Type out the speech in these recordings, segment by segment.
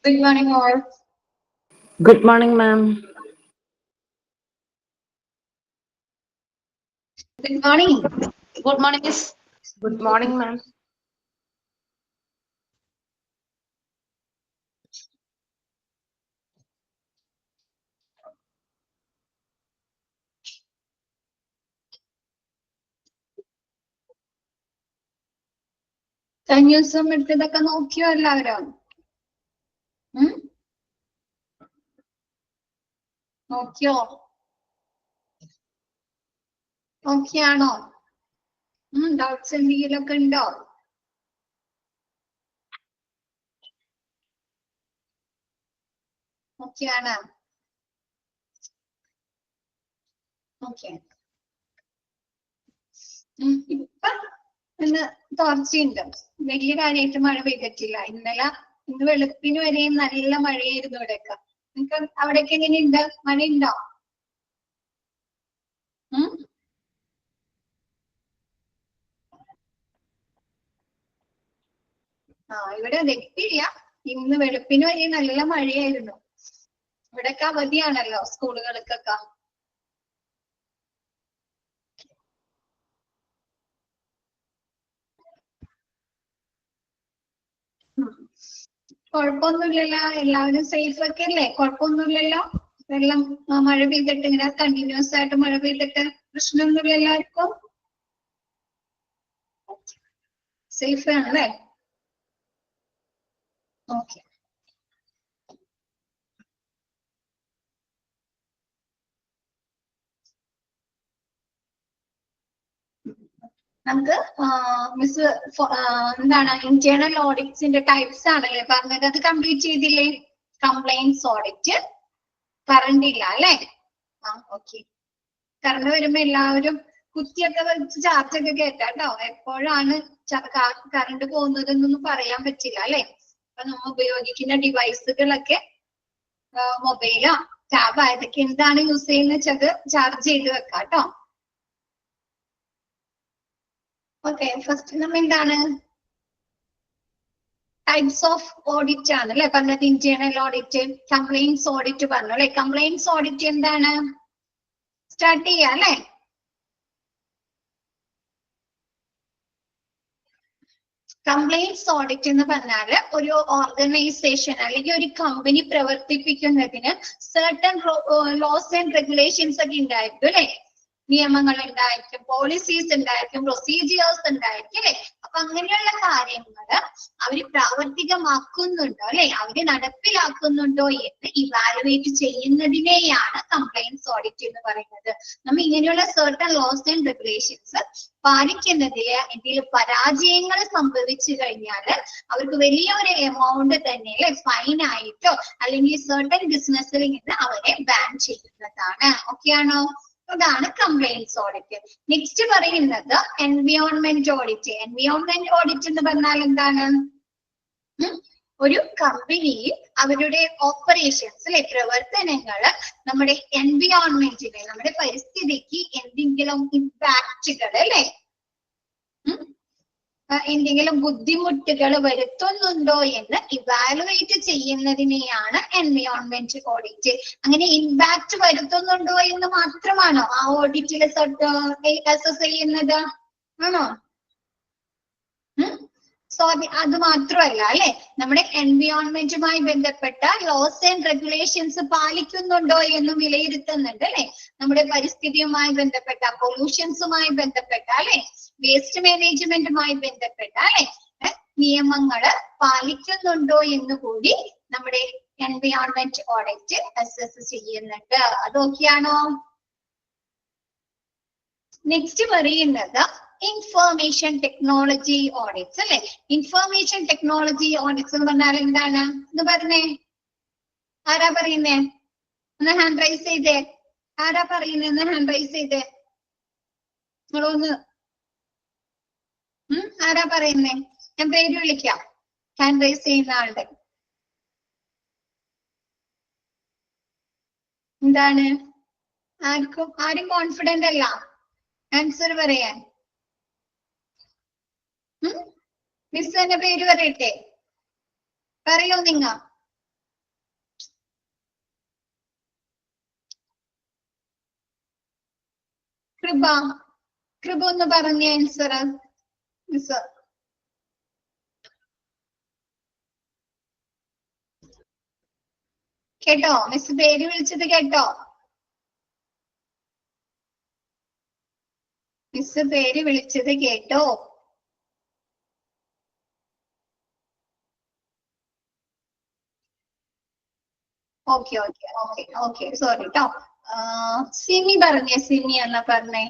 Good morning, all. Good morning, ma'am. Good morning. Good morning, Miss. Good morning, ma'am. കഴിഞ്ഞ ദിവസം എടുത്തതൊക്കെ നോക്കിയോ എല്ലാവരും? നോക്കിയോ? നോക്കിയാണോ? ഡൗട്ട്സ് എന്തെങ്കിലുമൊക്കെ ഉണ്ടോ? നോക്കിയാണ്. ഓക്കെ. ഇപ്പൊ ഇന്ന് തോർച്ചയുണ്ട്. വലിയ കാര്യമായിട്ട് മഴ പെയ്തിട്ടില്ല. ഇന്ന് വെളുപ്പിന് വരെയും നല്ല മഴയായിരുന്നു ഇവിടെയൊക്കെ. നിങ്ങൾക്ക് അവിടെയൊക്കെ എങ്ങനെയുണ്ട്? മഴയുണ്ടോ? ഇവിടെ തെറ്റില്ല. ഇന്ന് വെളുപ്പിന് വരെ നല്ല മഴയായിരുന്നു. ഇവിടെയൊക്കെ അവധിയാണല്ലോ സ്കൂളുകൾക്കൊക്കെ. കുഴപ്പമൊന്നുമില്ലല്ലോ, എല്ലാവരും സേഫ് ഒക്കെ അല്ലേ? കുഴപ്പമൊന്നുമില്ലല്ലോ. വെള്ളം മഴ പെയ്തിട്ട് ഇങ്ങനെ കണ്ടിന്യൂസ് ആയിട്ട് മഴ പെയ്തിട്ട് പ്രശ്നമൊന്നുമില്ല എല്ലാവർക്കും. സേഫ് ആണല്ലേ? ഓക്കെ. നമുക്ക് മിസ് എന്താണ് ഇന്റേണൽ ഓഡിറ്റ്സിന്റെ ടൈപ്സ് ആണല്ലേ പറഞ്ഞത്? അത് കംപ്ലീറ്റ് ചെയ്തില്ലേ? കംപ്ലൈന്റ്സ് ഓഡിറ്റ് കറണ്ട് ഇല്ല അല്ലേ? ഓക്കെ. കറണ്ട് വരുമ്പോ എല്ലാവരും കുത്തിയൊക്കെ വെച്ച് ചാർജ് ഒക്കെ കേട്ടോ. എപ്പോഴാണ് കറണ്ട് പോകുന്നതെന്നൊന്നും പറയാൻ പറ്റില്ല അല്ലെ? അപ്പൊ നമ്മൾ ഉപയോഗിക്കുന്ന ഡിവൈസുകളൊക്കെ മൊബൈലോ ടാബോ ഇതൊക്കെ എന്താണ് യൂസ് ചെയ്യുന്നത് വെച്ചത് ചാർജ് ചെയ്ത് വെക്കാം കേട്ടോ. ഓക്കെ. ഫസ്റ്റ് നമ്മൾ എന്താണ് ടൈപ്സ് ഓഫ് ഓഡിറ്റ് ആണ് അല്ലെ പറഞ്ഞത്? ഇന്റേണൽ ഓഡിറ്റ്, കംപ്ലൈന്റ്സ് ഓഡിറ്റ് പറഞ്ഞു അല്ലെ? കംപ്ലൈന്റ്സ് ഓഡിറ്റ് എന്താണ്? സ്റ്റാർട്ട് ചെയ്യാം അല്ലെ? കംപ്ലൈന്റ്സ് ഓഡിറ്റ് എന്ന് പറഞ്ഞാല് ഒരു ഓർഗനൈസേഷൻ അല്ലെങ്കിൽ ഒരു കമ്പനി പ്രവർത്തിപ്പിക്കുന്നതിന് സർട്ടൺ ലോസ് ആൻഡ് റെഗുലേഷൻസ് ഒക്കെ ഉണ്ടായിരിക്കും അല്ലെ? നിയമങ്ങൾ ഉണ്ടായിരിക്കും, പോളിസീസ് ഉണ്ടായിരിക്കും, പ്രൊസീജിയേഴ്സ് ഉണ്ടായിരിക്കും അല്ലെ? അപ്പൊ അങ്ങനെയുള്ള കാര്യങ്ങള് അവര് പ്രാവർത്തികമാക്കുന്നുണ്ടോ അല്ലെ, അവര് നടപ്പിലാക്കുന്നുണ്ടോ എന്ന് ഇവാലുവേറ്റ് ചെയ്യുന്നതിനെയാണ് കംപ്ലൈന്റ്സ് ഓഡിറ്റ് എന്ന് പറയുന്നത്. നമ്മൾ ഇങ്ങനെയുള്ള സർട്ടൺ ലോസ് ആൻഡ് റെഗുലേഷൻസ് പാലിക്കുന്നതില് എന്തെങ്കിലും പരാജയങ്ങൾ സംഭവിച്ചു കഴിഞ്ഞാല് അവർക്ക് വലിയൊരു എമൗണ്ട് തന്നെ അല്ലെ ഫൈൻ ആയിട്ടോ അല്ലെങ്കിൽ സർട്ടൺ ബിസിനസ്സിൽ നിന്ന് അവരെ ബാൻ ചെയ്യുന്നതാണ്. ഓക്കെ ആണോ? അതാണ് കംപ്ലൈന്റ്സ് ഓഡിറ്റ്. നെക്സ്റ്റ് പറയുന്നത് എൻവയോൺമെന്റ് ഓഡിറ്റ്. എൻവയോൺമെന്റ് ഓഡിറ്റ് എന്ന് പറഞ്ഞാൽ എന്താണ്? ഒരു കമ്പനിയിൽ അവരുടെ ഓപ്പറേഷൻസ് അല്ലെ പ്രവർത്തനങ്ങള് നമ്മുടെ എൻവയോൺമെന്റിന് നമ്മുടെ പരിസ്ഥിതിക്ക് എന്തെങ്കിലും ഇമ്പാക്റ്റുകൾ അല്ലെ എന്തെങ്കിലും ബുദ്ധിമുട്ടുകൾ വരുത്തുന്നുണ്ടോ എന്ന് ഇവാലുവേറ്റ് ചെയ്യുന്നതിനെയാണ് എൻവയോൺമെന്റ് ഓഡിറ്റ്. അങ്ങനെ ഇമ്പാക്ട് വരുത്തുന്നുണ്ടോ എന്ന് മാത്രമാണോ ആ ഓഡിറ്റിൽ അസസ് ചെയ്യുന്നത്? ആണോ? സോ അത് മാത്രമല്ല അല്ലെ, നമ്മുടെ എൻവയോൺമെന്റുമായി ബന്ധപ്പെട്ട ലോസ് ആൻഡ് റെഗുലേഷൻസ് പാലിക്കുന്നുണ്ടോ എന്നും വിലയിരുത്തുന്നുണ്ട് അല്ലെ? നമ്മുടെ പരിസ്ഥിതിയുമായി ബന്ധപ്പെട്ട പൊല്യൂഷൻസുമായി ബന്ധപ്പെട്ട അല്ലെ വേസ്റ്റ് മാനേജ്മെന്റുമായി ബന്ധപ്പെട്ട അല്ലെ നിയമങ്ങള് പാലിക്കുന്നുണ്ടോ എന്ന് കൂടി നമ്മുടെ എൻവയോൺമെന്റ് ഓഡിറ്റ് അസസ് ചെയ്യുന്നുണ്ട്. അത് ഓക്കെയാണോ? നെക്സ്റ്റ് പറയുന്നത് ഇൻഫർമേഷൻ ടെക്നോളജി ഓഡിറ്റ്സ് അല്ലെ? ഇൻഫർമേഷൻ ടെക്നോളജി ഓഡിറ്റ്സ് എന്ന് പറഞ്ഞാൽ എന്താണ് എന്ന് പറഞ്ഞേ? ആരാ പറയുന്നേ? ഒന്ന് ഹാൻഡ് റൈസ് ചെയ്തേ. ആരാ പറയുന്നേ? ഹാൻഡ് റൈസ് ചെയ്തേ. നിങ്ങളൊന്ന് ആരാ പറയുന്നേ? ഞാൻ പേര് വിളിക്കാം ഹാൻഡ് റൈസ് ചെയ്യുന്ന ആളുടെ. എന്താണ്? ആരും കോൺഫിഡന്റ് അല്ല ആൻസർ പറയാൻ. മിസ് എന്റെ പേര് പറയട്ടെ? പറയൂ നിങ്ങ. കൃപ ഒന്ന് പറഞ്ഞ ആൻസർ മിസ്. കേട്ടോ? മിസ് പേര് വിളിച്ചത് കേട്ടോ? മിസ് പേര് വിളിച്ചത് കേട്ടോ? Okay okay okay okay sorry കേട്ടോ. സിമി പറഞ്ഞേ, സിമി എന്നാ പറഞ്ഞേ.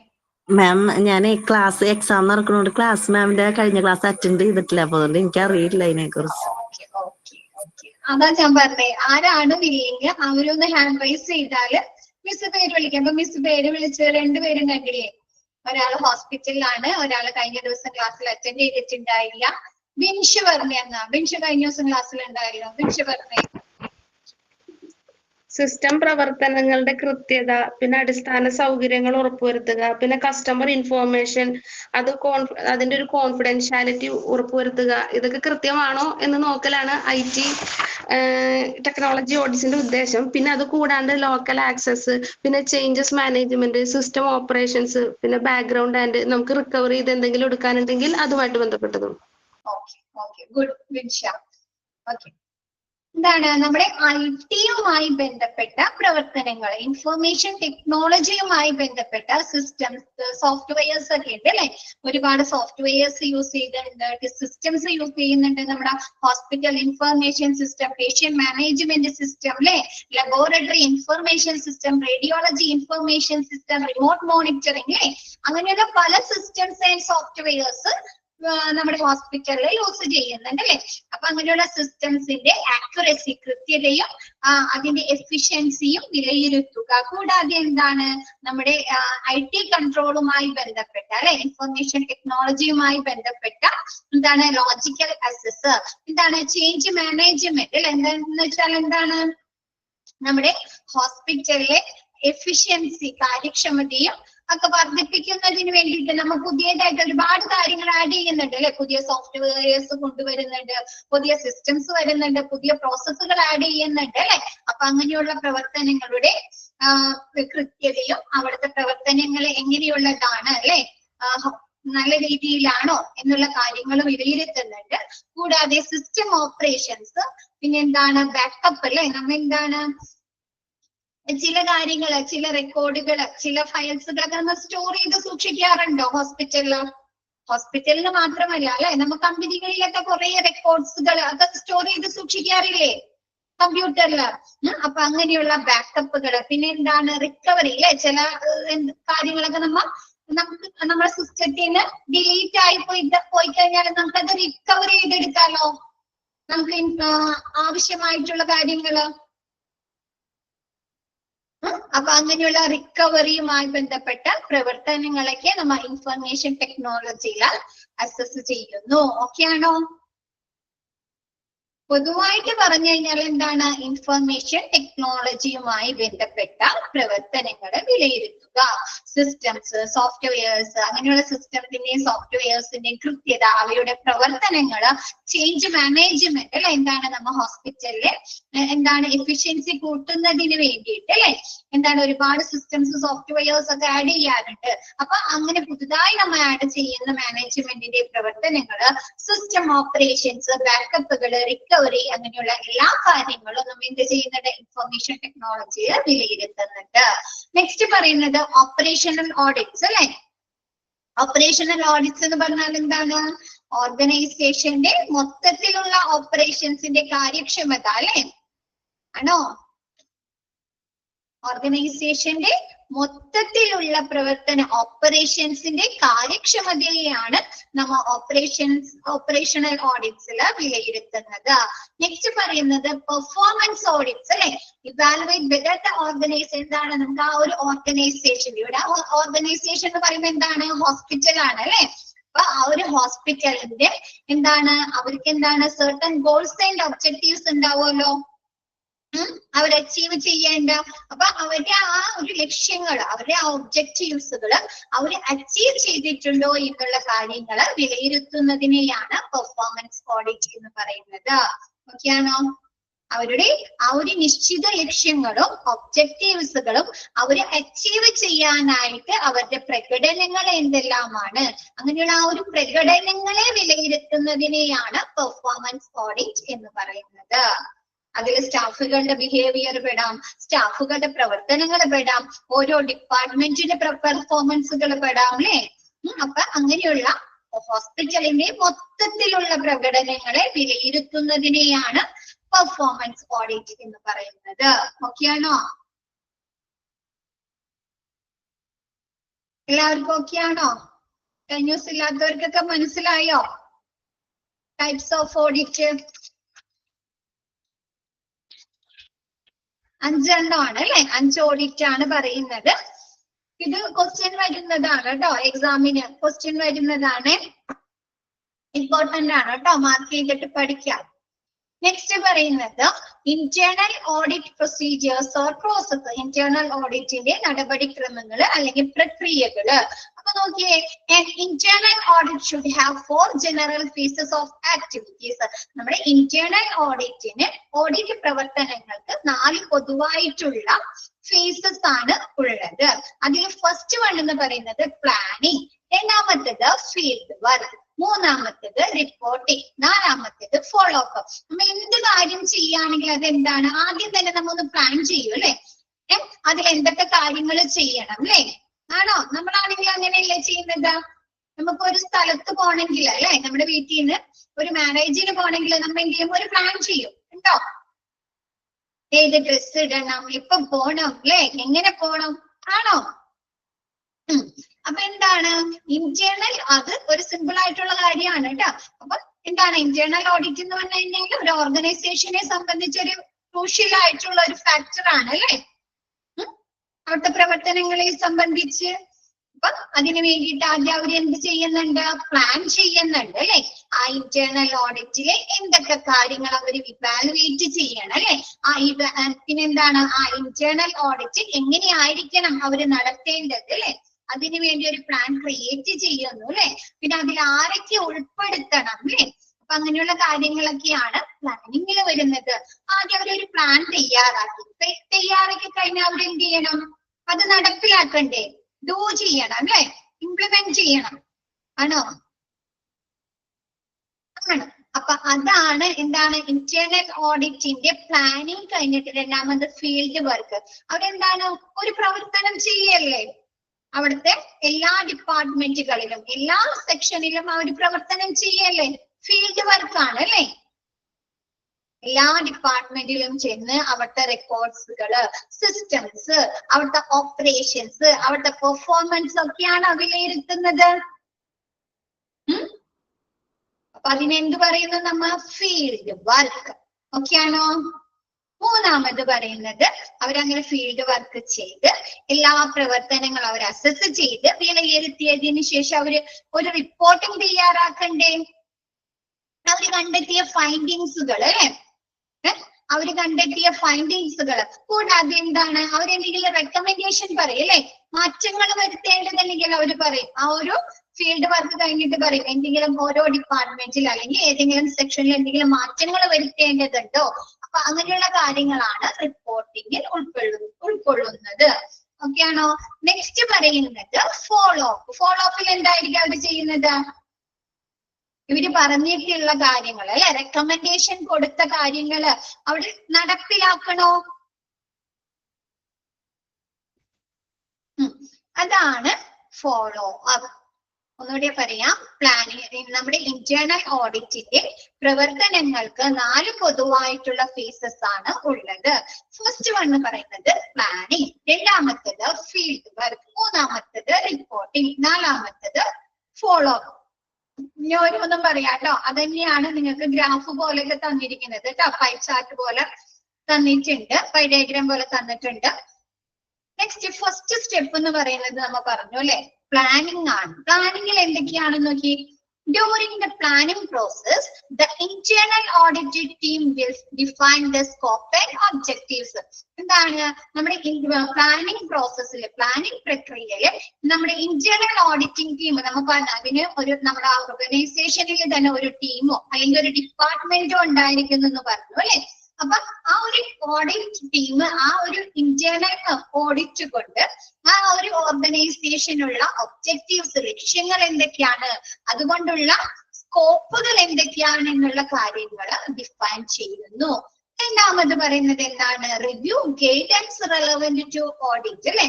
മാം ഞാൻ ക്ലാസ് എക്സാം നടക്കുന്നോണ്ട് ക്ലാസ് മാമിന്റെ കഴിഞ്ഞ ക്ലാസ് അറ്റൻഡ് ചെയ്തിട്ടില്ല, അപ്പൊ അതുകൊണ്ട് എനിക്ക് അറിയില്ല അതിനെ കുറിച്ച്. അതാ ഞാൻ പറഞ്ഞേ, ആരാണ് വിളിയെങ്കിൽ അവരൊന്ന് ഹാൻഡ് റൈസ് ചെയ്താല് മിസ് പേര് വിളിക്കാം. അപ്പൊ മിസ് പേര് വിളിച്ച് രണ്ടുപേരും കണ്ടില്ലേ? ഒരാള് ഹോസ്പിറ്റലിലാണ്, ഒരാള് കഴിഞ്ഞ ദിവസം ക്ലാസ്സിൽ അറ്റൻഡ് ചെയ്തിട്ടുണ്ടായില്ല. ബിൻഷ് പറഞ്ഞെന്നാ, ബിൻഷ് കഴിഞ്ഞ ദിവസം ക്ലാസ്സിൽ ഉണ്ടായിരുന്നു. ബിൻഷ് പറഞ്ഞേ. സിസ്റ്റം പ്രവർത്തനങ്ങളുടെ കൃത്യത, പിന്നെ അടിസ്ഥാന സൗകര്യങ്ങൾ ഉറപ്പുവരുത്തുക, പിന്നെ കസ്റ്റമർ ഇൻഫോർമേഷൻ അതിന്റെ ഒരു കോൺഫിഡൻഷ്യാലിറ്റി ഉറപ്പുവരുത്തുക. ഇതൊക്കെ കൃത്യമാണോ എന്ന് നോക്കലാണ് IT ടെക്നോളജി ഓഡിറ്റ്സിന്റെ ഉദ്ദേശം. പിന്നെ അത് കൂടാണ്ട് ലോക്കൽ ആക്സസ്, പിന്നെ ചേഞ്ചസ് മാനേജ്മെന്റ്, സിസ്റ്റം ഓപ്പറേഷൻസ്, പിന്നെ ബാക്ക്ഗ്രൗണ്ട് ആൻഡ് നമുക്ക് റിക്കവറി ചെയ്ത് എന്തെങ്കിലും എടുക്കാനുണ്ടെങ്കിൽ അതുമായിട്ട് ബന്ധപ്പെട്ടതും. ഗുഡ് ബിൻഷ. ഓക്കെ, എന്താണ് നമ്മുടെ IT-യുമായി ബന്ധപ്പെട്ട പ്രവർത്തനങ്ങൾ, ഇൻഫർമേഷൻ ടെക്നോളജിയുമായി ബന്ധപ്പെട്ട സിസ്റ്റംസ്, സോഫ്റ്റ്വെയർസ് ഒക്കെ ഉണ്ട് അല്ലെ? ഒരുപാട് സോഫ്റ്റ്വെയർസ് യൂസ് ചെയ്യുന്നുണ്ട്, സിസ്റ്റംസ് യൂസ് ചെയ്യുന്നുണ്ട്. നമ്മുടെ hospital information system, patient management system അല്ലെ, laboratory information system, radiology information system, remote monitoring അല്ലെ, അങ്ങനെയുള്ള പല സിസ്റ്റംസ് ആൻഡ് സോഫ്റ്റ്വെയർസ് നമ്മുടെ ഹോസ്പിറ്റലിൽ യൂസ് ചെയ്യുന്നുണ്ട് അല്ലെ? അപ്പൊ അങ്ങനെയുള്ള സിസ്റ്റംസിന്റെ ആക്യുറസി, കൃത്യതയും അതിന്റെ എഫിഷ്യൻസിയും വിലയിരുത്തുക. കൂടാതെ എന്താണ് നമ്മുടെ IT കൺട്രോളുമായി ബന്ധപ്പെട്ട അല്ലെ, ഇൻഫർമേഷൻ ടെക്നോളജിയുമായി ബന്ധപ്പെട്ട എന്താണ് ലോജിക്കൽ അസസ്, എന്താണ് ചേഞ്ച് മാനേജ്മെന്റ് അല്ലെ? എന്താണെന്ന് വെച്ചാൽ എന്താണ് നമ്മുടെ ഹോസ്പിറ്റലിലെ എഫിഷ്യൻസി, കാര്യക്ഷമതയും ഒക്കെ വർദ്ധിപ്പിക്കുന്നതിന് വേണ്ടിയിട്ട് നമ്മൾ പുതിയതായിട്ട് ഒരുപാട് കാര്യങ്ങൾ ആഡ് ചെയ്യുന്നുണ്ട് അല്ലെ? പുതിയ സോഫ്റ്റ്വെയർസ് കൊണ്ടുവരുന്നുണ്ട്, പുതിയ സിസ്റ്റംസ് വരുന്നുണ്ട്, പുതിയ പ്രോസസ്സുകൾ ആഡ് ചെയ്യുന്നുണ്ട് അല്ലെ? അപ്പൊ അങ്ങനെയുള്ള പ്രവർത്തനങ്ങളുടെ കൃത്യതയും അവിടുത്തെ പ്രവർത്തനങ്ങൾ എങ്ങനെയുള്ളതാണ് അല്ലെ, നല്ല രീതിയിലാണോ എന്നുള്ള കാര്യങ്ങൾ വിലയിരുത്തുന്നുണ്ട്. കൂടാതെ സിസ്റ്റം ഓപ്പറേഷൻസ്, പിന്നെ എന്താണ് ബാക്കപ്പ് അല്ലെ? നമ്മൾ എന്താണ് ചില കാര്യങ്ങള്, ചില റെക്കോർഡുകള്, ചില ഫയൽസുകളൊക്കെ നമ്മൾ സ്റ്റോർ ചെയ്ത് സൂക്ഷിക്കാറുണ്ടോ ഹോസ്പിറ്റലില്? ഹോസ്പിറ്റലിന് മാത്രമല്ല അല്ലെ, നമ്മൾ കമ്പനികളിലൊക്കെ കുറെ റെക്കോർഡ്സുകൾ അതൊക്കെ സ്റ്റോർ ചെയ്ത് സൂക്ഷിക്കാറില്ലേ കമ്പ്യൂട്ടറില്? അപ്പൊ അങ്ങനെയുള്ള ബാക്കപ്പുകള്, പിന്നെ എന്താണ് റിക്കവറി അല്ലെ? ചില കാര്യങ്ങളൊക്കെ നമുക്ക് നമ്മുടെ സിസ്റ്റത്തിന് ഡിലീറ്റ് ആയി പോയി കഴിഞ്ഞാൽ നമുക്കത് റിക്കവർ ചെയ്തെടുക്കാലോ, നമുക്ക് ആവശ്യമായിട്ടുള്ള കാര്യങ്ങള്. അപ്പൊ അങ്ങനെയുള്ള റിക്കവറിയുമായി ബന്ധപ്പെട്ട പ്രവർത്തനങ്ങളൊക്കെ നമ്മൾ ഇൻഫർമേഷൻ ടെക്നോളജിയിൽ അസസ് ചെയ്യുന്നു. ഓക്കെ ആണോ? പൊതുവായിട്ട് പറഞ്ഞു കഴിഞ്ഞാൽ എന്താണ് ഇൻഫർമേഷൻ ടെക്നോളജിയുമായി ബന്ധപ്പെട്ട പ്രവർത്തനങ്ങൾ വിലയിരുത്തുക. സിസ്റ്റംസ്, സോഫ്റ്റ്വെയർസ്, അങ്ങനെയുള്ള സിസ്റ്റത്തിന്റെയും സോഫ്റ്റ്വെയർസിന്റെയും കൃത്യത, അവയുടെ പ്രവർത്തനങ്ങൾ, ചേഞ്ച് മാനേജ്മെന്റ് അല്ലെ, എന്താണ് നമ്മൾ ഹോസ്പിറ്റലിലെ എന്താണ് എഫിഷ്യൻസി കൂട്ടുന്നതിന് വേണ്ടിയിട്ട് അല്ലെ, എന്താണ് ഒരുപാട് സിസ്റ്റംസ്, സോഫ്റ്റ്വെയർസ് ഒക്കെ ആഡ് ചെയ്യാറുണ്ട്. അപ്പൊ അങ്ങനെ പുതുതായി നമ്മൾ ആഡ് ചെയ്യുന്ന മാനേജ്മെന്റിന്റെ പ്രവർത്തനങ്ങൾ, സിസ്റ്റം ഓപ്പറേഷൻസ്, ബാക്കപ്പുകൾ, റിക്കവറി, അങ്ങനെയുള്ള എല്ലാ കാര്യങ്ങളും നമ്മൾ എന്ത് ചെയ്യുന്നുണ്ട് ഇൻഫർമേഷൻ ടെക്നോളജിയിൽ വിലയിരുത്തുന്നുണ്ട്. നെക്സ്റ്റ് പറയുന്നത് ഓപ്പറേഷണൽ ഓഡിറ്റ്സ് അല്ലെ. ഓപ്പറേഷണൽ ഓഡിറ്റ്സ് എന്ന് പറഞ്ഞാൽ എന്താണ്? ഓർഗനൈസേഷന്റെ മൊത്തത്തിലുള്ള ഓപ്പറേഷൻസിന്റെ കാര്യക്ഷമത അല്ലെ, ആണോ? ഓർഗനൈസേഷന്റെ മൊത്തത്തിലുള്ള ഓപ്പറേഷൻസിന്റെ കാര്യക്ഷമതയെയാണ് നമ്മൾ ഓപ്പറേഷണൽ ഓഡിറ്റ്സിൽ വിലയിരുത്തുന്നത്. നെക്സ്റ്റ് പറയുന്നത് പെർഫോമൻസ് ഓഡിറ്റ്സ് അല്ലെ. ഇവാലുവേറ്റ് വെദർ ദ ഓർഗനൈസേഷൻ, എന്താണ് നമുക്ക് ആ ഒരു ഓർഗനൈസേഷൻ, ഇവിടെ ഓർഗനൈസേഷൻ എന്ന് പറയുമ്പോൾ എന്താണ് ഹോസ്പിറ്റൽ ആണ് അല്ലെ. അപ്പൊ ആ ഒരു ഹോസ്പിറ്റലിന്റെ എന്താണ് അവർക്ക് എന്താണ് സർട്ടൻ ഗോൾസ് ആൻഡ് ഒബ്ജക്റ്റീവ്സ് ഉണ്ടാവുമല്ലോ, അവർ അച്ചീവ് ചെയ്യേണ്ട. അപ്പൊ അവരുടെ ആ ഒരു ലക്ഷ്യങ്ങൾ, അവരുടെ ആ ഒബ്ജക്റ്റീവ്സുകൾ അവർ അച്ചീവ് ചെയ്തിട്ടുണ്ടോ എന്നുള്ള കാര്യങ്ങൾ വിലയിരുത്തുന്നതിനെയാണ് പെർഫോമൻസ് ഓഡിറ്റ് എന്ന് പറയുന്നത്. ഓക്കെ ആണോ? അവരുടെ ആ ഒരു നിശ്ചിത ലക്ഷ്യങ്ങളും ഒബ്ജക്റ്റീവ്സുകളും അവര് അച്ചീവ് ചെയ്യാനായിട്ട് അവരുടെ പ്രകടനങ്ങൾ എന്തെല്ലാമാണ്, അങ്ങനെയുള്ള ആ ഒരു പ്രകടനങ്ങളെ വിലയിരുത്തുന്നതിനെയാണ് പെർഫോമൻസ് ഓഡിറ്റ് എന്ന് പറയുന്നത്. അതിൽ സ്റ്റാഫുകളുടെ ബിഹേവിയർ പെടാം, സ്റ്റാഫുകളുടെ പ്രവർത്തനങ്ങൾ പെടാം, ഓരോ ഡിപ്പാർട്ട്മെന്റിന്റെ പെർഫോമൻസുകൾ പെടാം അല്ലെ. അപ്പൊ അങ്ങനെയുള്ള ഹോസ്പിറ്റലിന്റെ മൊത്തത്തിലുള്ള പ്രകടനങ്ങളെ വിലയിരുത്തുന്നതിനെയാണ് പെർഫോമൻസ് ഓഡിറ്റ് എന്ന് പറയുന്നത്. ഓക്കെയാണോ? എല്ലാവർക്കും ഓക്കെയാണോ? ന്യൂസ് ഇല്ലാത്തവർക്കൊക്കെ മനസ്സിലായോ ടൈപ്സ് ഓഫ് ഓഡിറ്റ്? 5 എണ്ണമാണ് അല്ലെ, 5 ഓഡിറ്റ് ആണ് പറയുന്നത്. ഇത് ക്വസ്റ്റ്യൻ വരുന്നതാണ് കേട്ടോ, എക്സാമിന് ക്വസ്റ്റ്യൻ വരുന്നതാണ്, ഇമ്പോർട്ടന്റ് ആണ് കേട്ടോ, മാർക്ക് ചെയ്തിട്ട് പഠിക്കാം. നെക്സ്റ്റ് പറയുന്നത് internal audit procedures or process. Internal ഓഡിറ്റിന്റെ നടപടിക്രമങ്ങൾ അല്ലെങ്കിൽ പ്രക്രിയകള്. അപ്പൊ നോക്കിയേ, internal audit should have 4 general phases of activities. നമ്മുടെ ഇന്റേണൽ ഓഡിറ്റിന് ഓഡിറ്റ് പ്രവർത്തനങ്ങൾക്ക് 4 പൊതുവായിട്ടുള്ള ഫേസസ് ആണ് ഉള്ളത്. അതിൽ ഫസ്റ്റ് വൺ എന്ന് പറയുന്നത് പ്ലാനിങ്, രണ്ടാമത്തേത് ഫീൽഡ് വർക്ക്, മൂന്നാമത്തേത് റിപ്പോർട്ടിംഗ്, നാലാമത്തേത് ഫോളോ അപ്പ്. നമ്മൾ എന്ത് കാര്യം ചെയ്യുകയാണെങ്കിൽ അതെന്താണ്, ആദ്യം തന്നെ നമ്മൾ ഒന്ന് പ്ലാൻ ചെയ്യും അല്ലെ, അതിൽ എന്തൊക്കെ കാര്യങ്ങൾ ചെയ്യണം അല്ലെ, ആണോ? നമ്മളാണെങ്കിൽ അങ്ങനെയല്ലേ ചെയ്യുന്നത്. നമുക്ക് ഒരു സ്ഥലത്ത് പോകണമെങ്കിൽ അല്ലെ, നമ്മുടെ വീട്ടിൽ നിന്ന് ഒരു മാരേജിന് പോകണമെങ്കിൽ നമ്മൾ എന്ത് ചെയ്യും, ഒരു പ്ലാൻ ചെയ്യും ഉണ്ടോ? ഏത് ഡ്രസ് ഇടണം, എപ്പൊ പോണം അല്ലെ, എങ്ങനെ പോണം, ആണോ? അപ്പൊ എന്താണ് ഇന്റേണൽ, അത് ഒരു സിമ്പിൾ ആയിട്ടുള്ള കാര്യമാണ് കേട്ടോ. അപ്പൊ എന്താണ് ഇന്റേണൽ ഓഡിറ്റ് എന്ന് പറഞ്ഞു കഴിഞ്ഞാൽ ഒരു ഓർഗനൈസേഷനെ സംബന്ധിച്ച് ഒരു ക്രൂഷ്യൽ ആയിട്ടുള്ള ഒരു ഫാക്ടർ ആണ് അല്ലെ, അവിടുത്തെ പ്രവർത്തനങ്ങളെ സംബന്ധിച്ച്. അപ്പൊ അതിനു വേണ്ടിയിട്ട് ആദ്യം അവർ എന്ത് ചെയ്യുന്നുണ്ട്, പ്ലാൻ ചെയ്യുന്നുണ്ട് അല്ലെ. ആ ഇന്റേണൽ ഓഡിറ്റില് എന്തൊക്കെ കാര്യങ്ങൾ അവർ ഇവാലുവേറ്റ് ചെയ്യണം അല്ലെ. പിന്നെന്താണ് ആ ഇന്റേണൽ ഓഡിറ്റ് എങ്ങനെയായിരിക്കണം അവര് നടത്തേണ്ടത് അല്ലെ, അതിനു വേണ്ടി ഒരു പ്ലാൻ ക്രിയേറ്റ് ചെയ്യുന്നു അല്ലെ. പിന്നെ അതിൽ ആരൊക്കെ ഉൾപ്പെടുത്തണം അല്ലെ. അപ്പൊ അങ്ങനെയുള്ള കാര്യങ്ങളൊക്കെയാണ് പ്ലാനിങ്ങിൽ വരുന്നത്. ആദ്യം അവരൊരു പ്ലാൻ തയ്യാറാക്കി കഴിഞ്ഞാൽ അവരെന്ത് ചെയ്യണം, അത് നടപ്പിലാക്കണ്ടേ, ഡൂ ചെയ്യണം അല്ലെ, ഇംപ്ലിമെന്റ് ചെയ്യണം, ആണോ? ആണ്. അപ്പൊ അതാണ് എന്താണ് ഇന്റേണൽ ഓഡിറ്റിന്റെ പ്ലാനിങ് കഴിഞ്ഞിട്ട് രണ്ടാമത് ഫീൽഡ് വർക്ക്. അവരെന്താണ് ഒരു പ്രവർത്തനം ചെയ്യല്ലേ, അവിടുത്തെ എല്ലാ ഡിപ്പാർട്ട്മെന്റുകളിലും എല്ലാ സെക്ഷനിലും അവർ പ്രവർത്തനം ചെയ്യല്ലേ, ഫീൽഡ് വർക്കാണ് അല്ലെ. എല്ലാ ഡിപ്പാർട്ട്മെന്റിലും ചെന്ന് അവിടുത്തെ റെക്കോർഡ്സുകള്, സിസ്റ്റംസ്, അവിടുത്തെ ഓപ്പറേഷൻസ്, അവിടുത്തെ പെർഫോമൻസ് ഒക്കെയാണ് വിലയിരുത്തുന്നത്. അപ്പൊ അതിനെന്ത് പറയുന്നു നമ്മ, ഫീൽഡ് വർക്ക്. ഓക്കെയാണോ? മൂന്നാമത് പറയുന്നത് അവരങ്ങനെ ഫീൽഡ് വർക്ക് ചെയ്ത് എല്ലാ പ്രവർത്തനങ്ങളും അവർ അസസ് ചെയ്ത് വിലയിരുത്തിയതിനു ശേഷം അവര് ഒരു റിപ്പോർട്ടിംഗ് തയ്യാറാക്കണ്ടേ. അവര് കണ്ടെത്തിയ ഫൈൻഡിങ്സുകൾ അല്ലെ, അവര് കണ്ടെത്തിയ ഫൈൻഡിങ്സുകൾ കൂടാതെ എന്താണ് അവരെന്തെങ്കിലും റെക്കമെൻഡേഷൻ പറയും അല്ലെ, മാറ്റങ്ങൾ വരുത്തേണ്ടതുണ്ടെങ്കിൽ അവര് പറയും. ആ ഒരു ഫീൽഡ് വർക്ക് കഴിഞ്ഞിട്ട് പറയും എന്തെങ്കിലും ഓരോ ഡിപ്പാർട്ട്മെന്റിൽ അല്ലെങ്കിൽ ഏതെങ്കിലും സെക്ഷനിൽ എന്തെങ്കിലും മാറ്റങ്ങൾ വരുത്തേണ്ടതുണ്ടോ. അപ്പൊ അങ്ങനെയുള്ള കാര്യങ്ങളാണ് റിപ്പോർട്ടിങ്ങിൽ ഉൾക്കൊള്ളുന്നത്. ഓക്കെ ആണോ? നെക്സ്റ്റ് പറയുന്നത് ഫോളോ അപ്പ്. ഫോളോ അപ്പിൽ എന്തായിരിക്കും അവർ ചെയ്യുന്നത്, ഇവര് പറഞ്ഞിട്ടുള്ള കാര്യങ്ങൾ അല്ലെ, റെക്കമെൻഡേഷൻ കൊടുത്ത കാര്യങ്ങൾ അവിടെ നടപ്പിലാക്കണോ, അതാണ് ഫോളോ അപ്പ്. ഒന്നുകൂടി പറയാം, പ്ലാനിങ് നമ്മുടെ ഇന്റേണൽ ഓഡിറ്റിന്റെ പ്രവർത്തനങ്ങൾക്ക് 4 പൊതുവായിട്ടുള്ള ഫേസസ് ആണ് ഉള്ളത്. ഫസ്റ്റ് വൺ പറയുന്നത് പ്ലാനിങ്, രണ്ടാമത്തേത് ഫീൽഡ് വർക്ക്, മൂന്നാമത്തേത് റിപ്പോർട്ടിംഗ്, നാലാമത്തേത് ഫോളോ അപ്പ്. ഇനി ഓരോന്നും പറയാട്ടോ, അതന്നെയാണ് നിങ്ങൾക്ക് ഗ്രാഫ് പോലെയൊക്കെ തന്നിരിക്കുന്നത് കേട്ടോ, പൈ ചാർട്ട് പോലെ തന്നിട്ടുണ്ട്, പൈ ഡയഗ്രാം പോലെ തന്നിട്ടുണ്ട്. നെക്സ്റ്റ് ഫസ്റ്റ് സ്റ്റെപ്പ് എന്ന് പറയുന്നത് നമ്മ പറഞ്ഞു അല്ലെ, പ്ലാനിങ് ആണ്. പ്ലാനിങ്ങിൽ എന്തൊക്കെയാണെന്ന് നോക്കി, during the planning process the internal audit team will define the scope and objectives. എന്താണ് നമ്മുടെ പ്ലാനിങ് പ്രോസസ്സിൽ, പ്ലാനിങ് പ്രക്രിയയിൽ നമ്മുടെ ഇന്റേണൽ ഓഡിറ്റിംഗ് ടീം, നമുക്ക് അതിന് ഒരു നമ്മുടെ ഓർഗനൈസേഷനിൽ തന്നെ ഒരു ടീമോ അല്ലെങ്കിൽ ഒരു ഡിപ്പാർട്ട്മെന്റോ ഉണ്ടായിരിക്കുന്നു എന്ന് പറഞ്ഞു അല്ലെ. അപ്പൊ ആ ഒരു ഓഡിറ്റ് ടീം ആ ഒരു ഇന്റേണൽ ഓഡിറ്റ് കൊണ്ട് ആ ഒരു ഓർഗനൈസേഷനുള്ള ഒബ്ജക്റ്റീവ്സ്, ലക്ഷ്യങ്ങൾ എന്തൊക്കെയാണ്, അതുകൊണ്ടുള്ള സ്കോപ്പുകൾ എന്തൊക്കെയാണ് എന്നുള്ള കാര്യങ്ങൾ ഡിഫൈൻ ചെയ്യുന്നു. രണ്ടാമത് പറയുന്നത് എന്താണ്? Review guidance relevant to audit അല്ലെ.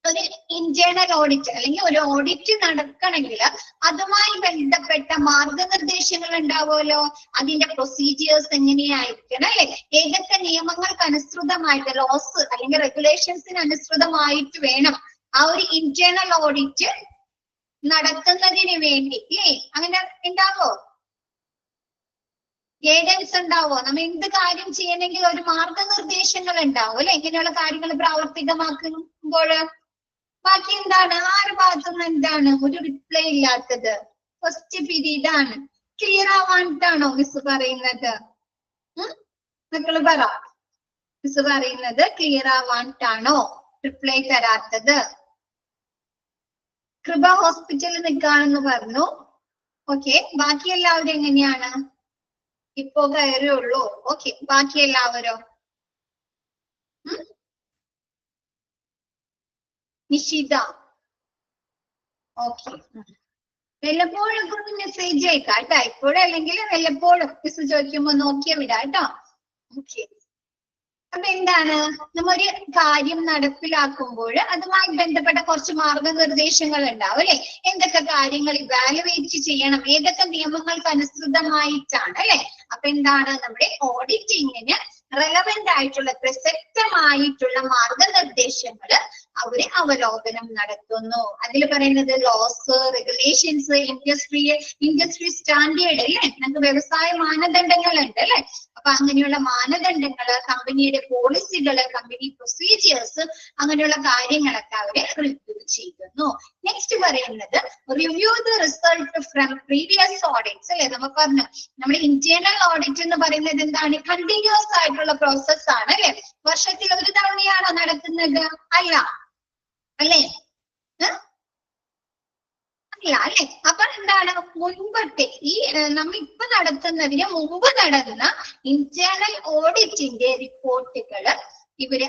ഒരു ഇന്റേണൽ ഓഡിറ്റ് അല്ലെങ്കിൽ ഒരു ഓഡിറ്റ് നടക്കണമെങ്കിൽ അതുമായി ബന്ധപ്പെട്ട മാർഗനിർദ്ദേശങ്ങൾ ഉണ്ടാവുമല്ലോ. അതിന്റെ പ്രൊസീജിയേഴ്സ് എങ്ങനെയായിരിക്കണം അല്ലെ, ഏതൊക്കെ നിയമങ്ങൾക്ക് അനുസൃതമായിട്ട്, ലോസ് അല്ലെങ്കിൽ റെഗുലേഷൻസിന് അനുസൃതമായിട്ട് വേണം ആ ഒരു ഇന്റേണൽ ഓഡിറ്റ് നടത്തുന്നതിന് വേണ്ടി അല്ലേ. അങ്ങനെ ഉണ്ടാവോ? ഗൈഡൻസ് ഉണ്ടാവോ? നമ്മൾ എന്ത് കാര്യം ചെയ്യണമെങ്കിൽ ഒരു മാർഗനിർദ്ദേശങ്ങൾ ഉണ്ടാവും അല്ലെ, ഇങ്ങനെയുള്ള കാര്യങ്ങൾ പ്രാവർത്തികമാക്കുമ്പോൾ. ബാക്കി എന്താണ്? ആറ് ഭാഗത്തുനിന്ന് എന്താണ് ഒരു റിപ്ലൈ ഇല്ലാത്തത്? ഫസ്റ്റ് പീരീഡ് ആണ്. ക്ലിയർ ആവാനിട്ടാണോ മിസ് പറയുന്നത്? മക്കള് പറ, മിസ് പറയുന്നത് ക്ലിയർ ആവാനിട്ടാണോ റിപ്ലൈ തരാത്തത്? കൃപ ഹോസ്പിറ്റലിൽ നിൽക്കാണെന്ന് പറഞ്ഞു. ഓക്കെ, ബാക്കി എല്ലാവരും എങ്ങനെയാണ്? ഇപ്പോ കയറിയുള്ളൂ. ഓക്കെ, ബാക്കി എല്ലാവരോ? നിഷിത, ഓക്കെ. വല്ലപ്പോഴൊക്കെ ഒന്ന് മെസ്സേജ് അയക്കാം കേട്ടോ. ഇപ്പോഴല്ലെങ്കിൽ വല്ലപ്പോഴും മിസ് ചോദിക്കുമ്പോ നോക്കിയാ വിടാം കേട്ടോ. ഓക്കെ. അപ്പൊ എന്താണ്, നമ്മൊരു കാര്യം നടപ്പിലാക്കുമ്പോൾ അതുമായി ബന്ധപ്പെട്ട കുറച്ച് മാർഗനിർദ്ദേശങ്ങൾ ഉണ്ടാവും അല്ലെ. എന്തൊക്കെ കാര്യങ്ങൾ ഇവാലുവേറ്റ് ചെയ്യണം, ഏതൊക്കെ നിയമങ്ങൾക്ക് അനുസൃതമായിട്ടാണ് അല്ലെ. അപ്പൊ എന്താണ്, നമ്മുടെ ഓഡിറ്റിങ്ങിന് റെലവെന്റ് ആയിട്ടുള്ള, പ്രസക്തമായിട്ടുള്ള മാർഗനിർദ്ദേശങ്ങൾ അവര് അവലോകനം നടത്തുന്നു. അതിൽ പറയുന്നത് ലോസ്, റെഗുലേഷൻസ്, ഇൻഡസ്ട്രി സ്റ്റാൻഡേർഡ് അല്ലെ. നമുക്ക് വ്യവസായ മാനദണ്ഡങ്ങൾ ഉണ്ട് അല്ലെ. അപ്പൊ അങ്ങനെയുള്ള മാനദണ്ഡങ്ങള്, കമ്പനിയുടെ പോളിസികള്, കമ്പനി പ്രൊസീജിയേഴ്സ്, അങ്ങനെയുള്ള കാര്യങ്ങളൊക്കെ അവര് റിവ്യൂ ചെയ്യുന്നു. നെക്സ്റ്റ് പറയുന്നത് review the result from previous audits അല്ലെ. നമുക്ക് പറഞ്ഞു നമ്മുടെ ഇന്റേണൽ ഓഡിറ്റ് എന്ന് പറയുന്നത് എന്താണ്? കണ്ടിന്യൂസ് ആയിട്ടുള്ള പ്രോസസ് ആണ് അല്ലെ. വർഷത്തിൽ ഒരു തവണയാണോ നടത്തുന്നത്? അല്ല അല്ലേ? അല്ല അല്ലെ. അപ്പൊ എന്താണ്, മുൻപത്തെ ഈ നമ്മ ഇപ്പൊ നടത്തുന്നതിന് മുമ്പ് നടന്ന ഇന്റേണൽ ഓഡിറ്റിന്റെ റിപ്പോർട്ടുകള് ഇവര്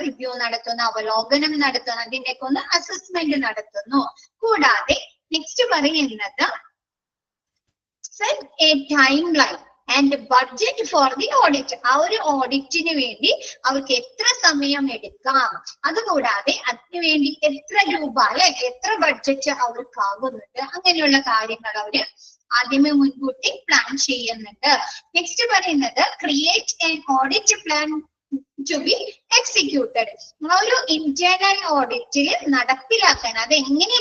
റിവ്യൂ നടത്തുന്നു, അവലോകനം നടത്തുന്നു, അതിന്റെയൊക്കെ ഒന്ന് അസസ്മെന്റ് നടത്തുന്നു. കൂടാതെ നെക്സ്റ്റ് പറയുന്നത് set A time line and budget for the audit. ആ ഒരു ഓഡിറ്റിന് വേണ്ടി അവർക്ക് എത്ര സമയം എടുക്കാം, അതുകൂടാതെ അതിനുവേണ്ടി എത്ര രൂപ അല്ലെ, എത്ര ബഡ്ജറ്റ് അവർക്ക് ആകുന്നുണ്ട്, അങ്ങനെയുള്ള കാര്യങ്ങൾ അവര് ആദ്യമേ മുൻകൂട്ടി പ്ലാൻ ചെയ്യുന്നുണ്ട്. നെക്സ്റ്റ് പറയുന്നത് create an audit plan to be executed. ആ ഒരു ഇന്റേണൽ ഓഡിറ്റിൽ നടപ്പിലാക്കാൻ, അത് എങ്ങനെ